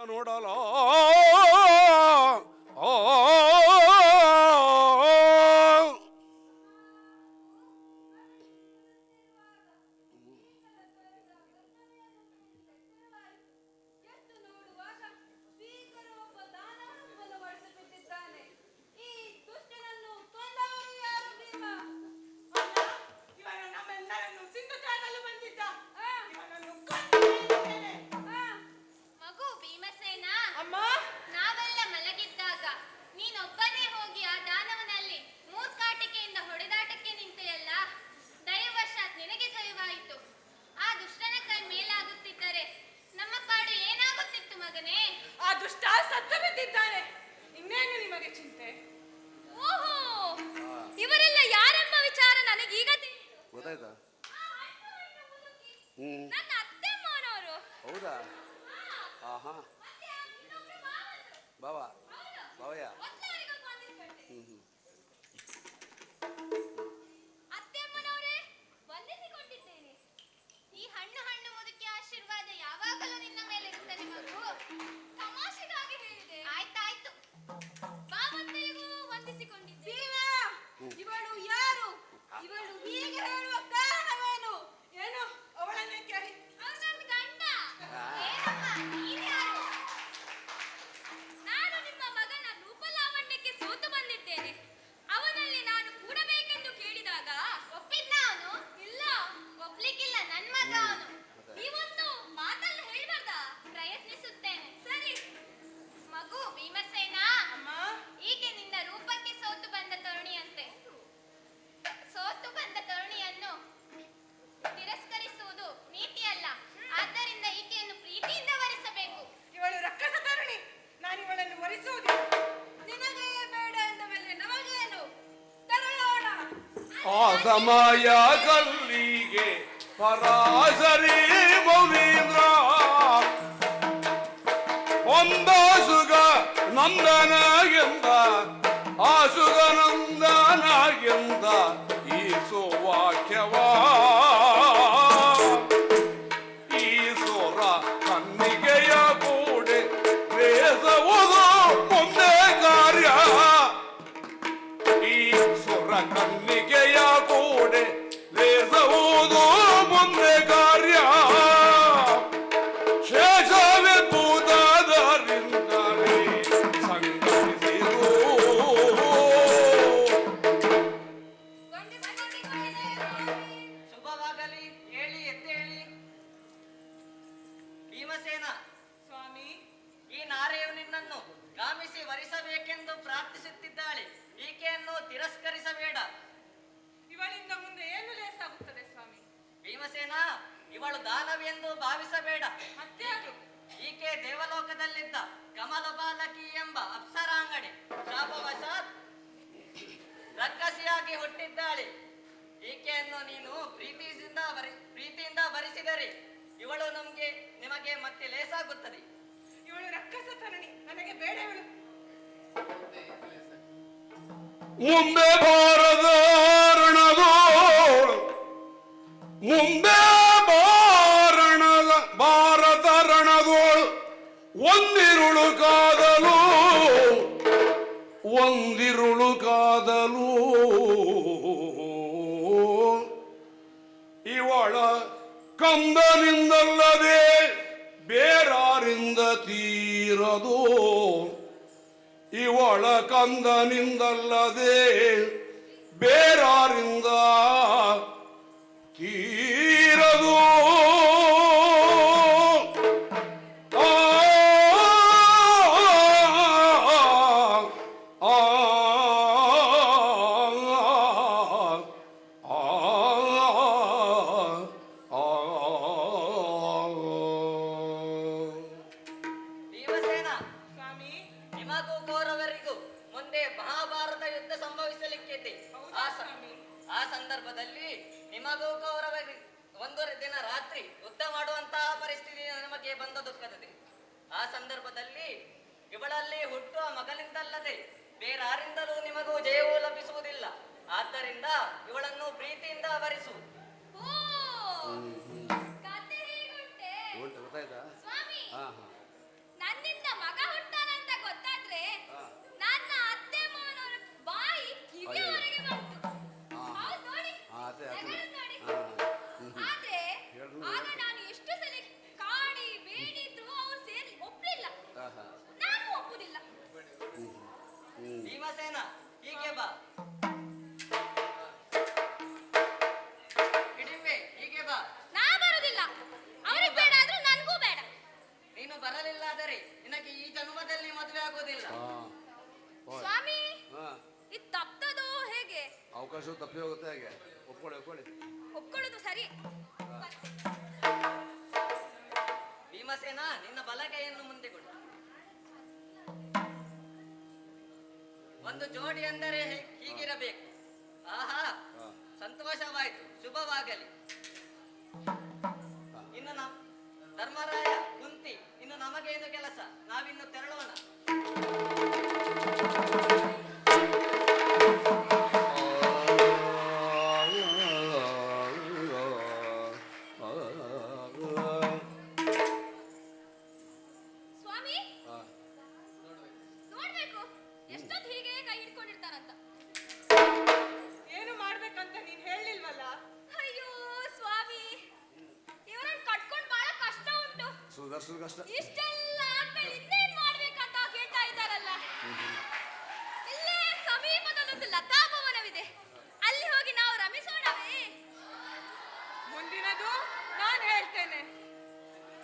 ನೋಡಲ ಎದ್ದು ನೋಡುವಾಗ ಭೀಕರೊಬ್ಬ ದಾನವನೊಬ್ಬನು ಹೊಡೆದು ಬಿದ್ದಿದ್ದಾನೆ. ಈ ದುಷ್ಟನನ್ನು ಕೊಂದವರು ಯಾರು ಭೀಮ? ಅಣ್ಣ, ಇವನು ನಮ್ಮೆಲ್ಲರನ್ನು ತಿಂದು ಚಾಡಲು ಬಂದಿದ್ದ. ಇವನನ್ನು ಕೊಂದು ಬಿಡುತ್ತೇನೆ. ಮಗು ಭೀಮಸೇನ, ಅಮ್ಮ, ನಾವೆಲ್ಲ ಮಲಗಿದ್ದಾಗ ನೀನೊಬ್ಬನೇ ಹೋಗಿ ಆ ದಾನವನಲ್ಲಿ ಮೂರ್ಖಾಟಿಕೆಯಿಂದ ಹೊಡೆದಾಟಕ್ಕೆ ನಿಂತೆಯಲ್ಲ. ದೈವವಶಾತ್ ನಿನಗೆ ಜಯವಾಯಿತು. ಆ ದುಷ್ಟನ ಕೈ ಮೇಲಾಗುತ್ತಿದ್ದರೆ ನಮ್ಮ ಪಾಡು ಏನಾಗುತ್ತಿತ್ತು ಮಗನೇ? ಆ ದುಷ್ಟ ಸತ್ತು ಬಿದ್ದಿದ್ದಾನೆ. ಇನ್ನೇನು ನಿಮಗೆ ಚಿಂತೆ? ಓಹೋ, ಇವರೆಲ್ಲ ಯಾರೆಂಬ ವಿಚಾರ ನನಗೀಗ ತಿಳಿಯಿತು. ಗೊತ್ತಾಯ್ತಾ? ಆ ಹಣ್ಣು ಹಣ್ಣು ಮುದುಕಿ ಹ್ಮ್. ನನ್ನ ಅತ್ತೆ ಮಾವನವರು. ಹೌದಾ? ಆಹಾ. ಮತ್ತೆ ಆ ಇನ್ನೊಬ್ರು ಮಾವಂದ್ರು. ಬಾವ ಹೌದು. ಬಾವಯ್ಯ. ಒತ್ತವರಿಗೂ ವಂದಿಸ್ಕೊಂಡೆ. ಹ್ಮ್. ಅತ್ತೆಮ್ಮನವರೇ, ವಂದಿಸಿಕೊಂಡಿದ್ದೇನೆ. ಈ ಹಣ್ಣು ಹಣ್ಣು ಮುದುಕಿ ಆಶೀರ್ವಾದ ಯಾವಾಗಲೂ ನಿನ್ನ ಮೇಲೆ ಇರುತ್ತದೆ ಮಗು. ತಮಾಷೆಗಾಗಿ ಹೇಳಿದೆ. ಆಯ್ತಾಯ್ತು. ಬಾವಂತರಿಗೂ ವಂದಿಸಿಕೊಂಡಿದ್ದೇನೆ. ಇವಳು ಯಾರು? ಇವಳು ಹೀಗೆ ಹೇಳುವ ಕಾರಣವೇನು? ಏನು ಅವಳನ್ನೇ ಕೇಳಿ. ಅವ್ರು ನನ್ನ ಗಂಡ. ಏನಮ್ಮ, ನೀನ್ಯಾರು? ನಾನು ನಿಮ್ಮ ಮಗನ ರೂಪಲಾವಣ್ಯಕ್ಕೆ ಸೋತು ಬಂದಿದ್ದೇನೆ. ಅವನಲ್ಲಿ ನಾನು ಕೂಡಬೇಕೆಂದು ಕೇಳಿದಾಗ ಒಪ್ಪಿದ್ದ ಅವನು? ಇಲ್ಲ, ಒಪ್ಲಿಕ್ಕಿಲ್ಲ. ನನ್ ಮಗ ಅವನು. ನೀವೊಂದು ಮಾತನ್ನು ಹೇಳ್ಬಾರ್ದ? ಪ್ರಯತ್ನಿಸುತ್ತೇನೆ. ಸರಿ. ಮಗು ಭೀಮಸೇನ, ಅಮ್ಮ, ಈಕೆ ನಿನ್ನ ರೂಪಕ್ಕೆ ಸೋತು ಬಂದ ತರುಣಿಯಂತೆ. ಸೋತು ಬಂದ ತರುಣಿಯನ್ನು ತಿರಸ್ಕರಿಸುವುದು ನೀತಿಯಲ್ಲ. ಆದ್ದರಿಂದ ಈಕೆಯನ್ನು ಪ್ರೀತಿಯಿಂದ ವರಿಸಬೇಕು. ಇವಳು ರಕ್ಕಸ ತರುಣಿ. ನಾನು ಇವಳನ್ನು ವರಿಸುವುದಿಲ್ಲ. ನಿನಗೆ ಬೇಡ ಎಂದ ಮೇಲೆ ನಮಗೇನು? ತರಳೋಣ. ಆ ಸಮಯ ಕಲ್ಲಿಗೆ ಪರಾಸರಿ ಮೌಲೀಂದ್ರ ಒಂದಾಸುಗ ನಂದನಾಗೆಂದ ಆಸುಗ ನಂದನಾಗೆಂದ ಈ ಸುವಾಕ್ಯವಾ ಈ ಸೋರ ಕನ್ನಿಗೆಯ ಕೂಡೆ ಬೇಸವುದು ಮುಂದೆ ಕಾರ್ಯ ಈ ಸುರ ಕನ್ನಿಗೆಯ ಕೂಡೆ ಲೇಸವುದು ಮುಂದೆ ಕಾರ್ಯ ಶೇಷವೆಂಬುದಾದರಿಂದಲೇ ಸಂಗಮಿಸಿರು ಶುಭವಾಗಲಿ. ಹೇಳಿ, ಎದ್ದೇಳಿ. ಭೀಮಸೇನ, ಸ್ವಾಮಿ, ಈ ನಾರೆಯು ನಿನ್ನನ್ನು ಗಾಮಿಸಿ ವರಿಸಬೇಕೆಂದು ಪ್ರಾರ್ಥಿಸುತ್ತಿದ್ದಾಳೆ. ಈಕೆಯನ್ನು ತಿರಸ್ಕರಿಸಬೇಡ. ಇವಳಿಂದ ಮುಂದೆ ಏನು ಲೇಸಾಗುತ್ತದೆ ಸ್ವಾಮಿ? ಭೀಮಸೇನ, ಇವಳು ದಾನವೆಂದು ಭಾವಿಸಬೇಡ. ಮತ್ತ್ಯಾಕೆ? ಈಕೆ ದೇವಲೋಕದಲ್ಲಿದ್ದ ಕಮಲಬಾಲಕಿ ಎಂಬ ಅಪ್ಸರಾಂಗಣೆ ಶಾಪವಶಾತ್ ರಕ್ಕಸಿಯಾಗಿ ಹುಟ್ಟಿದ್ದಾಳೆ. ಈಕೆಯನ್ನು ನೀನು ಪ್ರೀತಿಯಿಂದ ಭರಿಸಿದರೆ ಇವಳು ನಿಮಗೆ ಮತ್ತೆ ಲೇಸಾಗುತ್ತದೆ. ಇವಳು ರಕ್ಕಸ ತರುಣಿ. ನನಗೆ ಬೇಡ ಇವಳು. ಮುಂದೆ ಭಾರತ ರಣದೋಳು ಮುಂದೆ ಭಾರತ ರಣದೋಳು ಒಂದಿರುಳು ಕಾದಲು ಇವಳ ಕಂದನಿಂದಲ್ಲದೆ ಬೇರಾರಿಂದ ತೀರದು ಇವಳ ಕಂದನಿಂದಲ್ಲದೆ ಬೇರಾರಿಂದ ತೀರದು ಭೀಮಸೇನ, ಸ್ವಾಮಿ, ನಿಮಗೂ ಕೌರವರಿಗೂ ಮುಂದೆ ಮಹಾಭಾರತ ಯುದ್ಧ ಸಂಭವಿಸಲಿಕ್ಕಿದೆ. ಹೌದಾ ಸ್ವಾಮಿ? ಆ ಸಂದರ್ಭದಲ್ಲಿ ನಿಮಗೂ ಕೌರವರಿಗೂ ಒಂದು ದಿನ ರಾತ್ರಿ ಯುದ್ಧ ಮಾಡುವಂತಹ ಪರಿಸ್ಥಿತಿ ನಮಗೆ ಬಂದೊದಗುತ್ತದೆ. ಆ ಸಂದರ್ಭದಲ್ಲಿ ಇವಳಲ್ಲಿ ಹುಟ್ಟುವ ಮಗನಿಂದಲ್ಲದೆ ಬೇರಾರಿಂದಲೂ ನಿಮಗೂ ಜಯವು ಲಭಿಸುವುದಿಲ್ಲ. ಆದ್ದರಿಂದ ಇವಳನ್ನು ಪ್ರೀತಿಯಿಂದ ವರಿಸು. ಓ, ಕತೆ ಹೀಗುಂಟೆ. ಗೊತ್ತಾಯ್ತಾ? ಸ್ವಾಮಿ, ಹಾ ಹಾ ನನ್ನಿಂದ ಆಗೋದಿಲ್ಲ. ಸ್ವಾಮಿ ಹಾ, ಇದು ತಪ್ಪದು ಹೇಗೆ? ಅವಕಾಶ ತಪ್ಪಿ ಹೋಗುತ್ತೆ ಹಾಗೆ. ಒಪ್ಕೊಳ್ಳಿ. ಒಪ್ಕೊಳ್ಳೋದು ಸರಿ. ಭೀಮಸೇನ, ನಿನ್ನ ಬಲಗೈಯನ್ನು ಮುಂದೆ ಕೊಡು. ಒಂದು ಜೋಡಿ ಅಂದರೆ ಹೀಗಿರಬೇಕು. ಆಹಾ, ಸಂತೋಷವಾಯಿತು, ಶುಭವಾಗಲಿ. ಇನ್ನು ಧರ್ಮರಾಯ, ಕುಂತಿ, ಇನ್ನು ನಮಗೇನು ಕೆಲಸ? ನಾವಿನ್ನು ತೆರಳೋಣ. ಸ್ವಾಮಿ ನೋಡ್ಬೇಕು ಎಷ್ಟೊತ್ತು ಹೀಗೆ ಕೈ ಹಿಡ್ಕೊಂಡಿರ್ತಾರಂತ. ಏನು ಮಾಡ್ಬೇಕಂತ ನೀನ್ ಹೇಳಿಲ್ವಲ್ಲ? ಅಯ್ಯೋ ಸ್ವಾಮಿ, ಇವರನ್ನ ಕಟ್ಕೊಂಡು ಬಹಳ ಕಷ್ಟ ಉಂಟು. ಸುಧಾರಿಸೋದು ಕಷ್ಟ. ಇಷ್ಟೆಲ್ಲ ಆದ್ಮೇಲೆ ಇನ್ನೇನ್ ಮಾಡ್ಬೇಕಂತ ಕೇಳ್ತಾ ಇದ್ದಾರಲ್ಲ. ಇಲ್ಲೇ ಸಮೀಪದಲ್ಲೊಂದು ಲತಾ ಭವನವಿದೆ, ಅಲ್ಲಿ ಹೋಗಿ ನಾವು ರಮಿಸೋಣವೇ? ಮುಂದಿನದು ನಾನು ಹೇಳ್ತೇನೆ.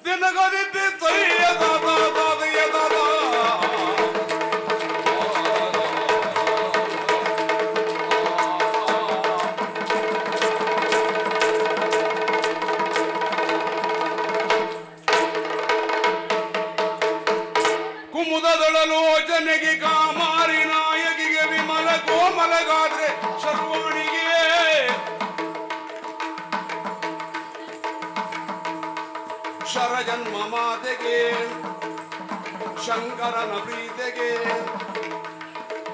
ದಿನಗದಿದ್ದೆ ಕುಮುದದೊಳಲೋಚನೆಗೆ ಕಾಮಾರಿ ನಾಯಕಿಗೆ ವಿಮಲ ಕೋಮಲಗಾದ್ರೆ ಶರ್ವಾಣಿಗೆ ಶರಜನ್ಮ ಮಾತೆಗೆ ಶಂಕರನ ಪ್ರೀತೆಗೆ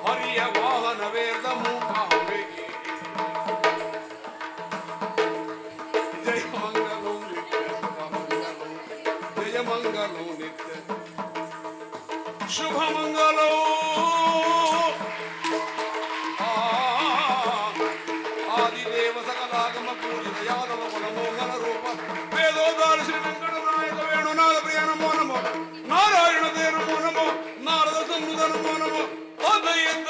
ಹರಿಯ ವಾಹನ ವೇದ ಮೂಕಾಂಬೆಗೆ ಜಯ ಮಂಗಲೋ ನಿತ್ಯ ಜಯ ಮಂಗಲೋ ನಿತ್ಯ ಶುಭ ಮಂಗಲೋ ಆದಿದೇವ ಸಕಲಾಗಮ ಪೂಜಿತ ಯಾದವ ಮನಮೋಹನ ರೂಪ ವೇದೋದಾರ ಶ್ರೀ ವೆಂಕಟನಾಯಕ ವೇಣುನಾಥ ಪ್ರಿಯ ನಮೋ ನಮೋ ನಾರಾಯಣ ದೇ ನಮೋ ನಮೋ ನಾರದ ಸಂಬುಧ ನಮೋ ನಮೋ ಅದೈತ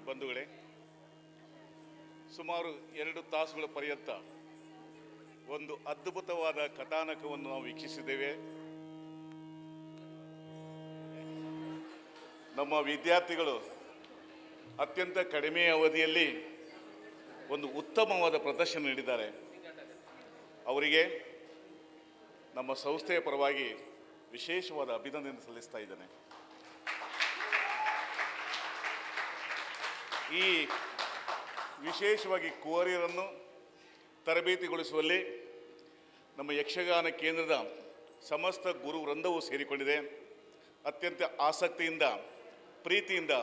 ಬಂಧುಗಳೇ, ಸುಮಾರು 2 ತಾಸುಗಳ ಪರ್ಯಂತ ಒಂದು ಅದ್ಭುತವಾದ ಕಥಾನಕವನ್ನು ನಾವು ವೀಕ್ಷಿಸಿದ್ದೇವೆ. ನಮ್ಮ ವಿದ್ಯಾರ್ಥಿಗಳು ಅತ್ಯಂತ ಕಡಿಮೆ ಅವಧಿಯಲ್ಲಿ ಒಂದು ಉತ್ತಮವಾದ ಪ್ರದರ್ಶನ ನೀಡಿದ್ದಾರೆ. ಅವರಿಗೆ ನಮ್ಮ ಸಂಸ್ಥೆಯ ಪರವಾಗಿ ವಿಶೇಷವಾದ ಅಭಿನಂದನೆ ಸಲ್ಲಿಸ್ತಾ ಇದ್ದೇನೆ. ಈ ವಿಶೇಷವಾಗಿ ಕುವರಿಯರನ್ನು ತರಬೇತಿಗೊಳಿಸುವಲ್ಲಿ ನಮ್ಮ ಯಕ್ಷಗಾನ ಕೇಂದ್ರದ ಸಮಸ್ತ ಗುರು ವೃಂದವು ಸೇರಿಕೊಂಡಿದೆ. ಅತ್ಯಂತ ಆಸಕ್ತಿಯಿಂದ ಪ್ರೀತಿಯಿಂದ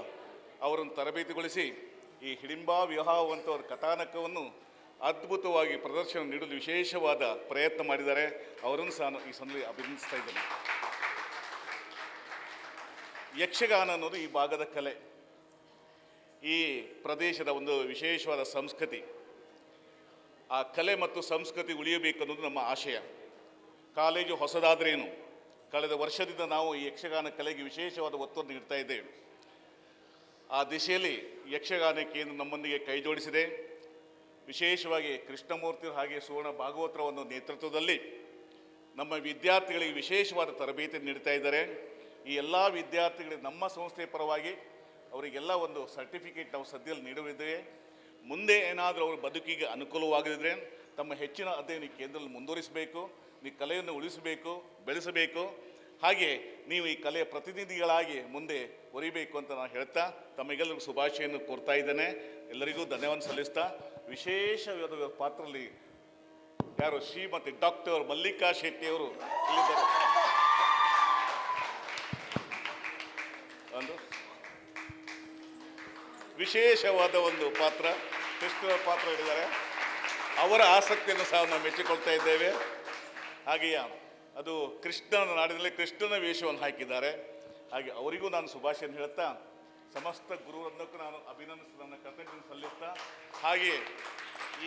ಅವರನ್ನು ತರಬೇತಿಗೊಳಿಸಿ ಈ ಹಿಡಿಂಬಾ ವಿವಾಹವಂತವರ ಕಥಾನಕವನ್ನು ಅದ್ಭುತವಾಗಿ ಪ್ರದರ್ಶನ ನೀಡಲು ವಿಶೇಷವಾದ ಪ್ರಯತ್ನ ಮಾಡಿದ್ದಾರೆ. ಅವರನ್ನು ಸಹ ಈ ಸಂದರ್ಭದಲ್ಲಿ ಅಭಿನಂದಿಸ್ತಾ ಇದ್ದೇನೆ. ಯಕ್ಷಗಾನ ಅನ್ನೋದು ಈ ಭಾಗದ ಕಲೆ, ಈ ಪ್ರದೇಶದ ಒಂದು ವಿಶೇಷವಾದ ಸಂಸ್ಕೃತಿ. ಆ ಕಲೆ ಮತ್ತು ಸಂಸ್ಕೃತಿ ಉಳಿಯಬೇಕನ್ನೋದು ನಮ್ಮ ಆಶಯ. ಕಾಲೇಜು ಹೊಸದಾದ್ರೇನು, ಕಳೆದ ವರ್ಷದಿಂದ ನಾವು ಈ ಯಕ್ಷಗಾನ ಕಲೆಗೆ ವಿಶೇಷವಾದ ಒತ್ತನ್ನು ನೀಡ್ತಾ ಇದ್ದೇವೆ. ಆ ದಿಶೆಯಲ್ಲಿ ಯಕ್ಷಗಾನ ಕೇಂದ್ರ ನಮ್ಮೊಂದಿಗೆ ಕೈ ಜೋಡಿಸಿದೆ. ವಿಶೇಷವಾಗಿ ಕೃಷ್ಣಮೂರ್ತಿ ಹಾಗೆ ಸುವರ್ಣ ಭಾಗವತರ ಒಂದು ನೇತೃತ್ವದಲ್ಲಿ ನಮ್ಮ ವಿದ್ಯಾರ್ಥಿಗಳಿಗೆ ವಿಶೇಷವಾದ ತರಬೇತಿ ನೀಡ್ತಾ ಇದ್ದಾರೆ. ಈ ಎಲ್ಲ ವಿದ್ಯಾರ್ಥಿಗಳಿಗೆ ನಮ್ಮ ಸಂಸ್ಥೆಯ ಪರವಾಗಿ ಅವರಿಗೆಲ್ಲ ಒಂದು ಸರ್ಟಿಫಿಕೇಟ್ ನಾವು ಸದ್ಯದಲ್ಲಿ ನೀಡುತ್ತಿದ್ದೇವೆ. ಮುಂದೆ ಏನಾದರೂ ಅವ್ರ ಬದುಕಿಗೆ ಅನುಕೂಲವಾಗಿದ್ದರೆ ತಮ್ಮ ಹೆಚ್ಚಿನ ಅಧ್ಯಯನ ಕೇಂದ್ರದಲ್ಲಿ ಮುಂದುವರಿಸಬೇಕು, ನೀವು ಕಲೆಯನ್ನು ಉಳಿಸಬೇಕು, ಬೆಳೆಸಬೇಕು. ಹಾಗೆ ನೀವು ಈ ಕಲೆಯ ಪ್ರತಿನಿಧಿಗಳಾಗಿ ಮುಂದೆ ಒರಿಬೇಕು ಅಂತ ನಾನು ಹೇಳ್ತಾ ತಮಗೆಲ್ಲರಿಗೂ ಶುಭಾಶಯನ್ನು ಕೋರ್ತಾ ಇದ್ದೇನೆ. ಎಲ್ಲರಿಗೂ ಧನ್ಯವಾದ ಸಲ್ಲಿಸ್ತಾ ವಿಶೇಷವಾದ ಪಾತ್ರದಲ್ಲಿ ಯಾರು ಶ್ರೀಮತಿ ಡಾಕ್ಟರ್ ಮಲ್ಲಿಕಾ ಶೆಟ್ಟಿಯವರು ಇಲ್ಲಿದ್ದಾರೆ. ಒಂದು ವಿಶೇಷವಾದ ಒಂದು ಪಾತ್ರ, ಕೃಷ್ಣರ ಪಾತ್ರ ಹಿಡಿದ್ದಾರೆ. ಅವರ ಆಸಕ್ತಿಯನ್ನು ಸಹ ನಾವು ಮೆಚ್ಚಿಕೊಳ್ತಾ ಇದ್ದೇವೆ. ಹಾಗೆಯೇ ಅದು ಕೃಷ್ಣನ ನಾಡಿನಲ್ಲಿ ಕೃಷ್ಣನ ವೇಷವನ್ನು ಹಾಕಿದ್ದಾರೆ. ಹಾಗೆ ಅವರಿಗೂ ನಾನು ಶುಭಾಶಯ ಹೇಳ್ತಾ ಸಮಸ್ತ ಗುರುವೃಂದಕ್ಕೂ ನಾನು ಅಭಿನಂದಿಸಿ ನನ್ನ ಕೃತಜ್ಞತೆ ಸಲ್ಲಿಸ್ತಾ, ಹಾಗೆ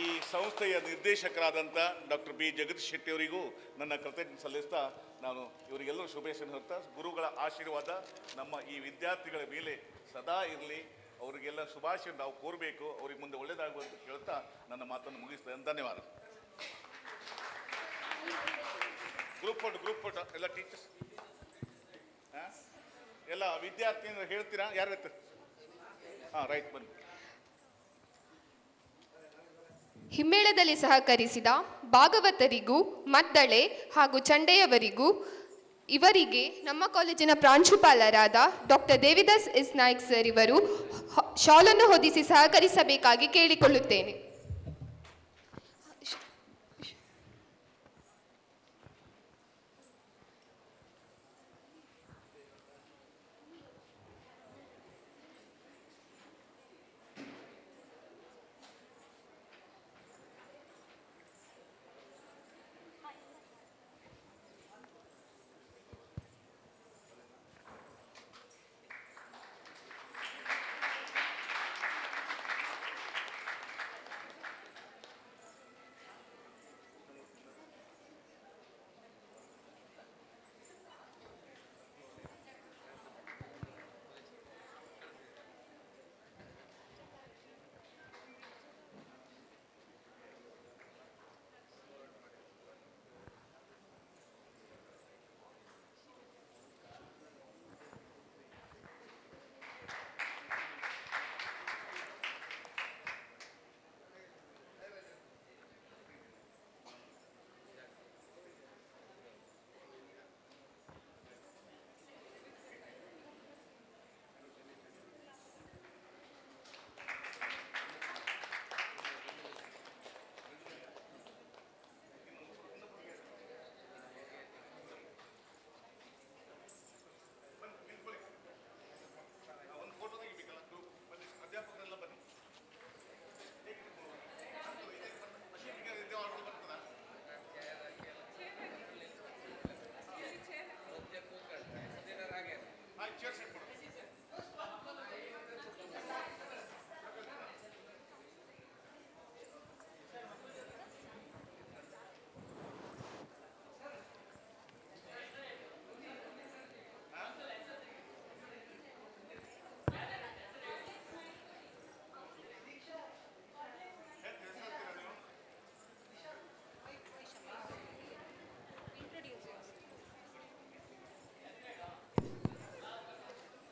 ಈ ಸಂಸ್ಥೆಯ ನಿರ್ದೇಶಕರಾದಂಥ ಡಾಕ್ಟರ್ ಬಿ ಜಗದೀಶ್ ಶೆಟ್ಟಿ ಅವರಿಗೂ ನನ್ನ ಕೃತಜ್ಞತೆ ಸಲ್ಲಿಸ್ತಾ ನಾನು ಇವರಿಗೆಲ್ಲರೂ ಶುಭಾಶಯ ಹೇಳ್ತಾ, ಗುರುಗಳ ಆಶೀರ್ವಾದ ನಮ್ಮ ಈ ವಿದ್ಯಾರ್ಥಿಗಳ ಮೇಲೆ ಸದಾ ಇರಲಿ, ಅವರಿಗೆಲ್ಲ ಶುಭಾಶಯ ನಾವು ಕೋರಬೇಕು, ಅವ್ರಿಗೆ ಮುಂದೆ ಒಳ್ಳೆಯದಾಗುವಂತ ಹೇಳ್ತಾ ನನ್ನ ಮಾತನ್ನು ಮುಗಿಸ್ತೇನೆ. ಧನ್ಯವಾದ. ಗ್ರೂಪ್ ಫೋಟೋ ಎಲ್ಲ ಟೀಚರ್ಸ್ ಎಲ್ಲ ವಿದ್ಯಾರ್ಥಿನಿಯರು ಹೇಳ್ತೀರಾ? ಯಾರು ಹೇಳ್ತಾರೆ? ಹಾಂ, ರೈಟ್, ಬನ್ನಿ. ಹಿಮ್ಮೇಳದಲ್ಲಿ ಸಹಕರಿಸಿದ ಭಾಗವತರಿಗೂ ಮದ್ದಳೆ ಹಾಗೂ ಚಂಡೆಯವರಿಗೂ ಇವರಿಗೆ ನಮ್ಮ ಕಾಲೇಜಿನ ಪ್ರಾಂಶುಪಾಲರಾದ doctor Devidas S Naik sir ಇವರು ಶಾಲನ್ನು ಹೊದಿಸಿ ಸಹಕರಿಸಬೇಕಾಗಿ ಕೇಳಿಕೊಳ್ಳುತ್ತೇನೆ.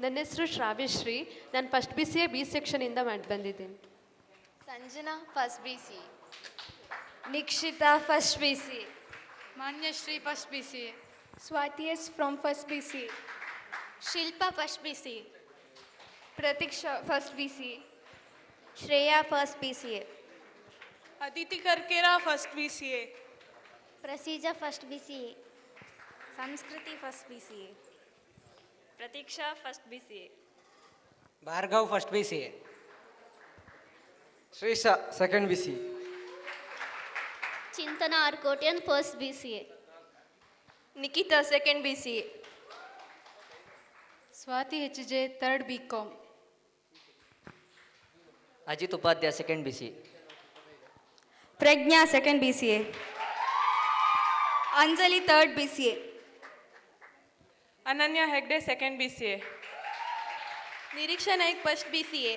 ನನ್ನ ಹೆಸರು ಶ್ರಾವ್ಯಶ್ರೀ. ನಾನು ಫಸ್ಟ್ BCA B ಸೆಕ್ಷನಿಂದ ಮಾಡಿ ಬಂದಿದ್ದೀನಿ. Sanjana first BCA. Nikshita first BCA. Manyashri first BCA. Swati S from first BCA. Shilpa first BCA. Prateeksha first BCA. Shreya first BCA. Aditi Karkera first BCA. Praseeja first BCA. Sanskriti first BCA. Prateeksha first BCA. Bhargav first BCA. Shreesha second BCA. Chintana Arkotiyan first BCA. Nikhita second BCA. Swati HJ third BCom. Ajit Upadhyaya second BCA. Pragnya second BCA. Anjali third BCA. Ananya Hegde second BCA. Niriksha Naik first BCA.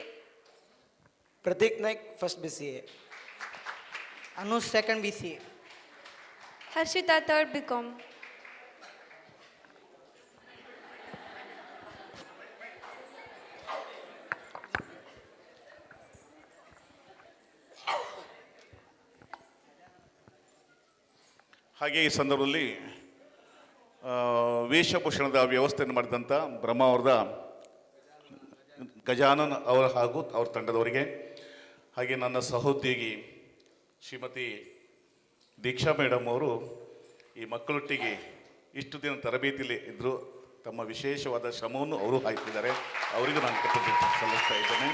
Prateek Naik first BCA. Anush second BCA. Harshita third BCom. ಹಾಗೆ ಈ ಸಂದರ್ಭದಲ್ಲಿ ವೇಷಭೂಷಣದ ವ್ಯವಸ್ಥೆಯನ್ನು ಮಾಡಿದಂಥ ಬ್ರಹ್ಮ ಅವರದ ಗಜಾನನ್ ಅವರ ಹಾಗೂ ಅವ್ರ ತಂಡದವರಿಗೆ, ಹಾಗೆ ನನ್ನ ಸಹೋದ್ಯೋಗಿ ಶ್ರೀಮತಿ ದೀಕ್ಷಾ ಮೇಡಮ್ ಅವರು ಈ ಮಕ್ಕಳೊಟ್ಟಿಗೆ ಇಷ್ಟು ದಿನ ತರಬೇತಿಯಲ್ಲಿ ಇದ್ದರು, ತಮ್ಮ ವಿಶೇಷವಾದ ಶ್ರಮವನ್ನು ಅವರು ಹಾಕಿದ್ದಾರೆ, ಅವರಿಗೂ ನಾನು ಕೃತಜ್ಞತೆ ಸಲ್ಲಿಸ್ತಾ ಇದ್ದೇನೆ.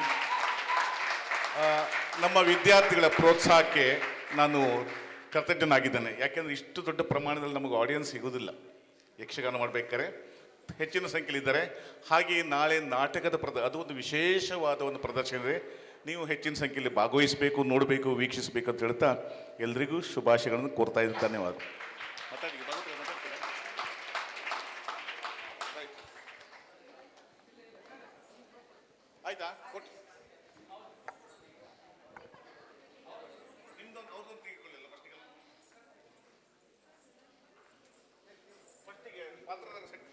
ನಮ್ಮ ವಿದ್ಯಾರ್ಥಿಗಳ ಪ್ರೋತ್ಸಾಹಕ್ಕೆ ನಾನು ಕೃತಜ್ಞನಾಗಿದ್ದೇನೆ. ಯಾಕೆಂದರೆ ಇಷ್ಟು ದೊಡ್ಡ ಪ್ರಮಾಣದಲ್ಲಿ ನಮಗೆ ಆಡಿಯನ್ಸ್ ಸಿಗೋದಿಲ್ಲ ಯಕ್ಷಗಾನ ಮಾಡಬೇಕಾದ್ರೆ. ಹೆಚ್ಚಿನ ಸಂಖ್ಯೆಯಲ್ಲಿದ್ದಾರೆ. ಹಾಗೆಯೇ ನಾಳೆ ನಾಟಕದ ಅದು ಒಂದು ವಿಶೇಷವಾದ ಒಂದು ಪ್ರದರ್ಶನ ಇದೆ. ನೀವು ಹೆಚ್ಚಿನ ಸಂಖ್ಯೆಯಲ್ಲಿ ಭಾಗವಹಿಸಬೇಕು, ನೋಡಬೇಕು, ವೀಕ್ಷಿಸಬೇಕು ಅಂತ ಹೇಳ್ತಾ ಎಲ್ರಿಗೂ ಶುಭಾಶಯಗಳನ್ನು ಕೋರ್ತಾ ಇದ್ದೀನಿ. ಧನ್ಯವಾದ. ಆಯ್ತಾ? ನಿಮ್ದೊಂದು ಅವ್ರದ್ದೊಂದು ತೆಗೆದುಕೊಳ್ಳಿಲ್ಲ ಫಸ್ಟಿಗೆ ಪಾತ್ರದ ಸೆಟ್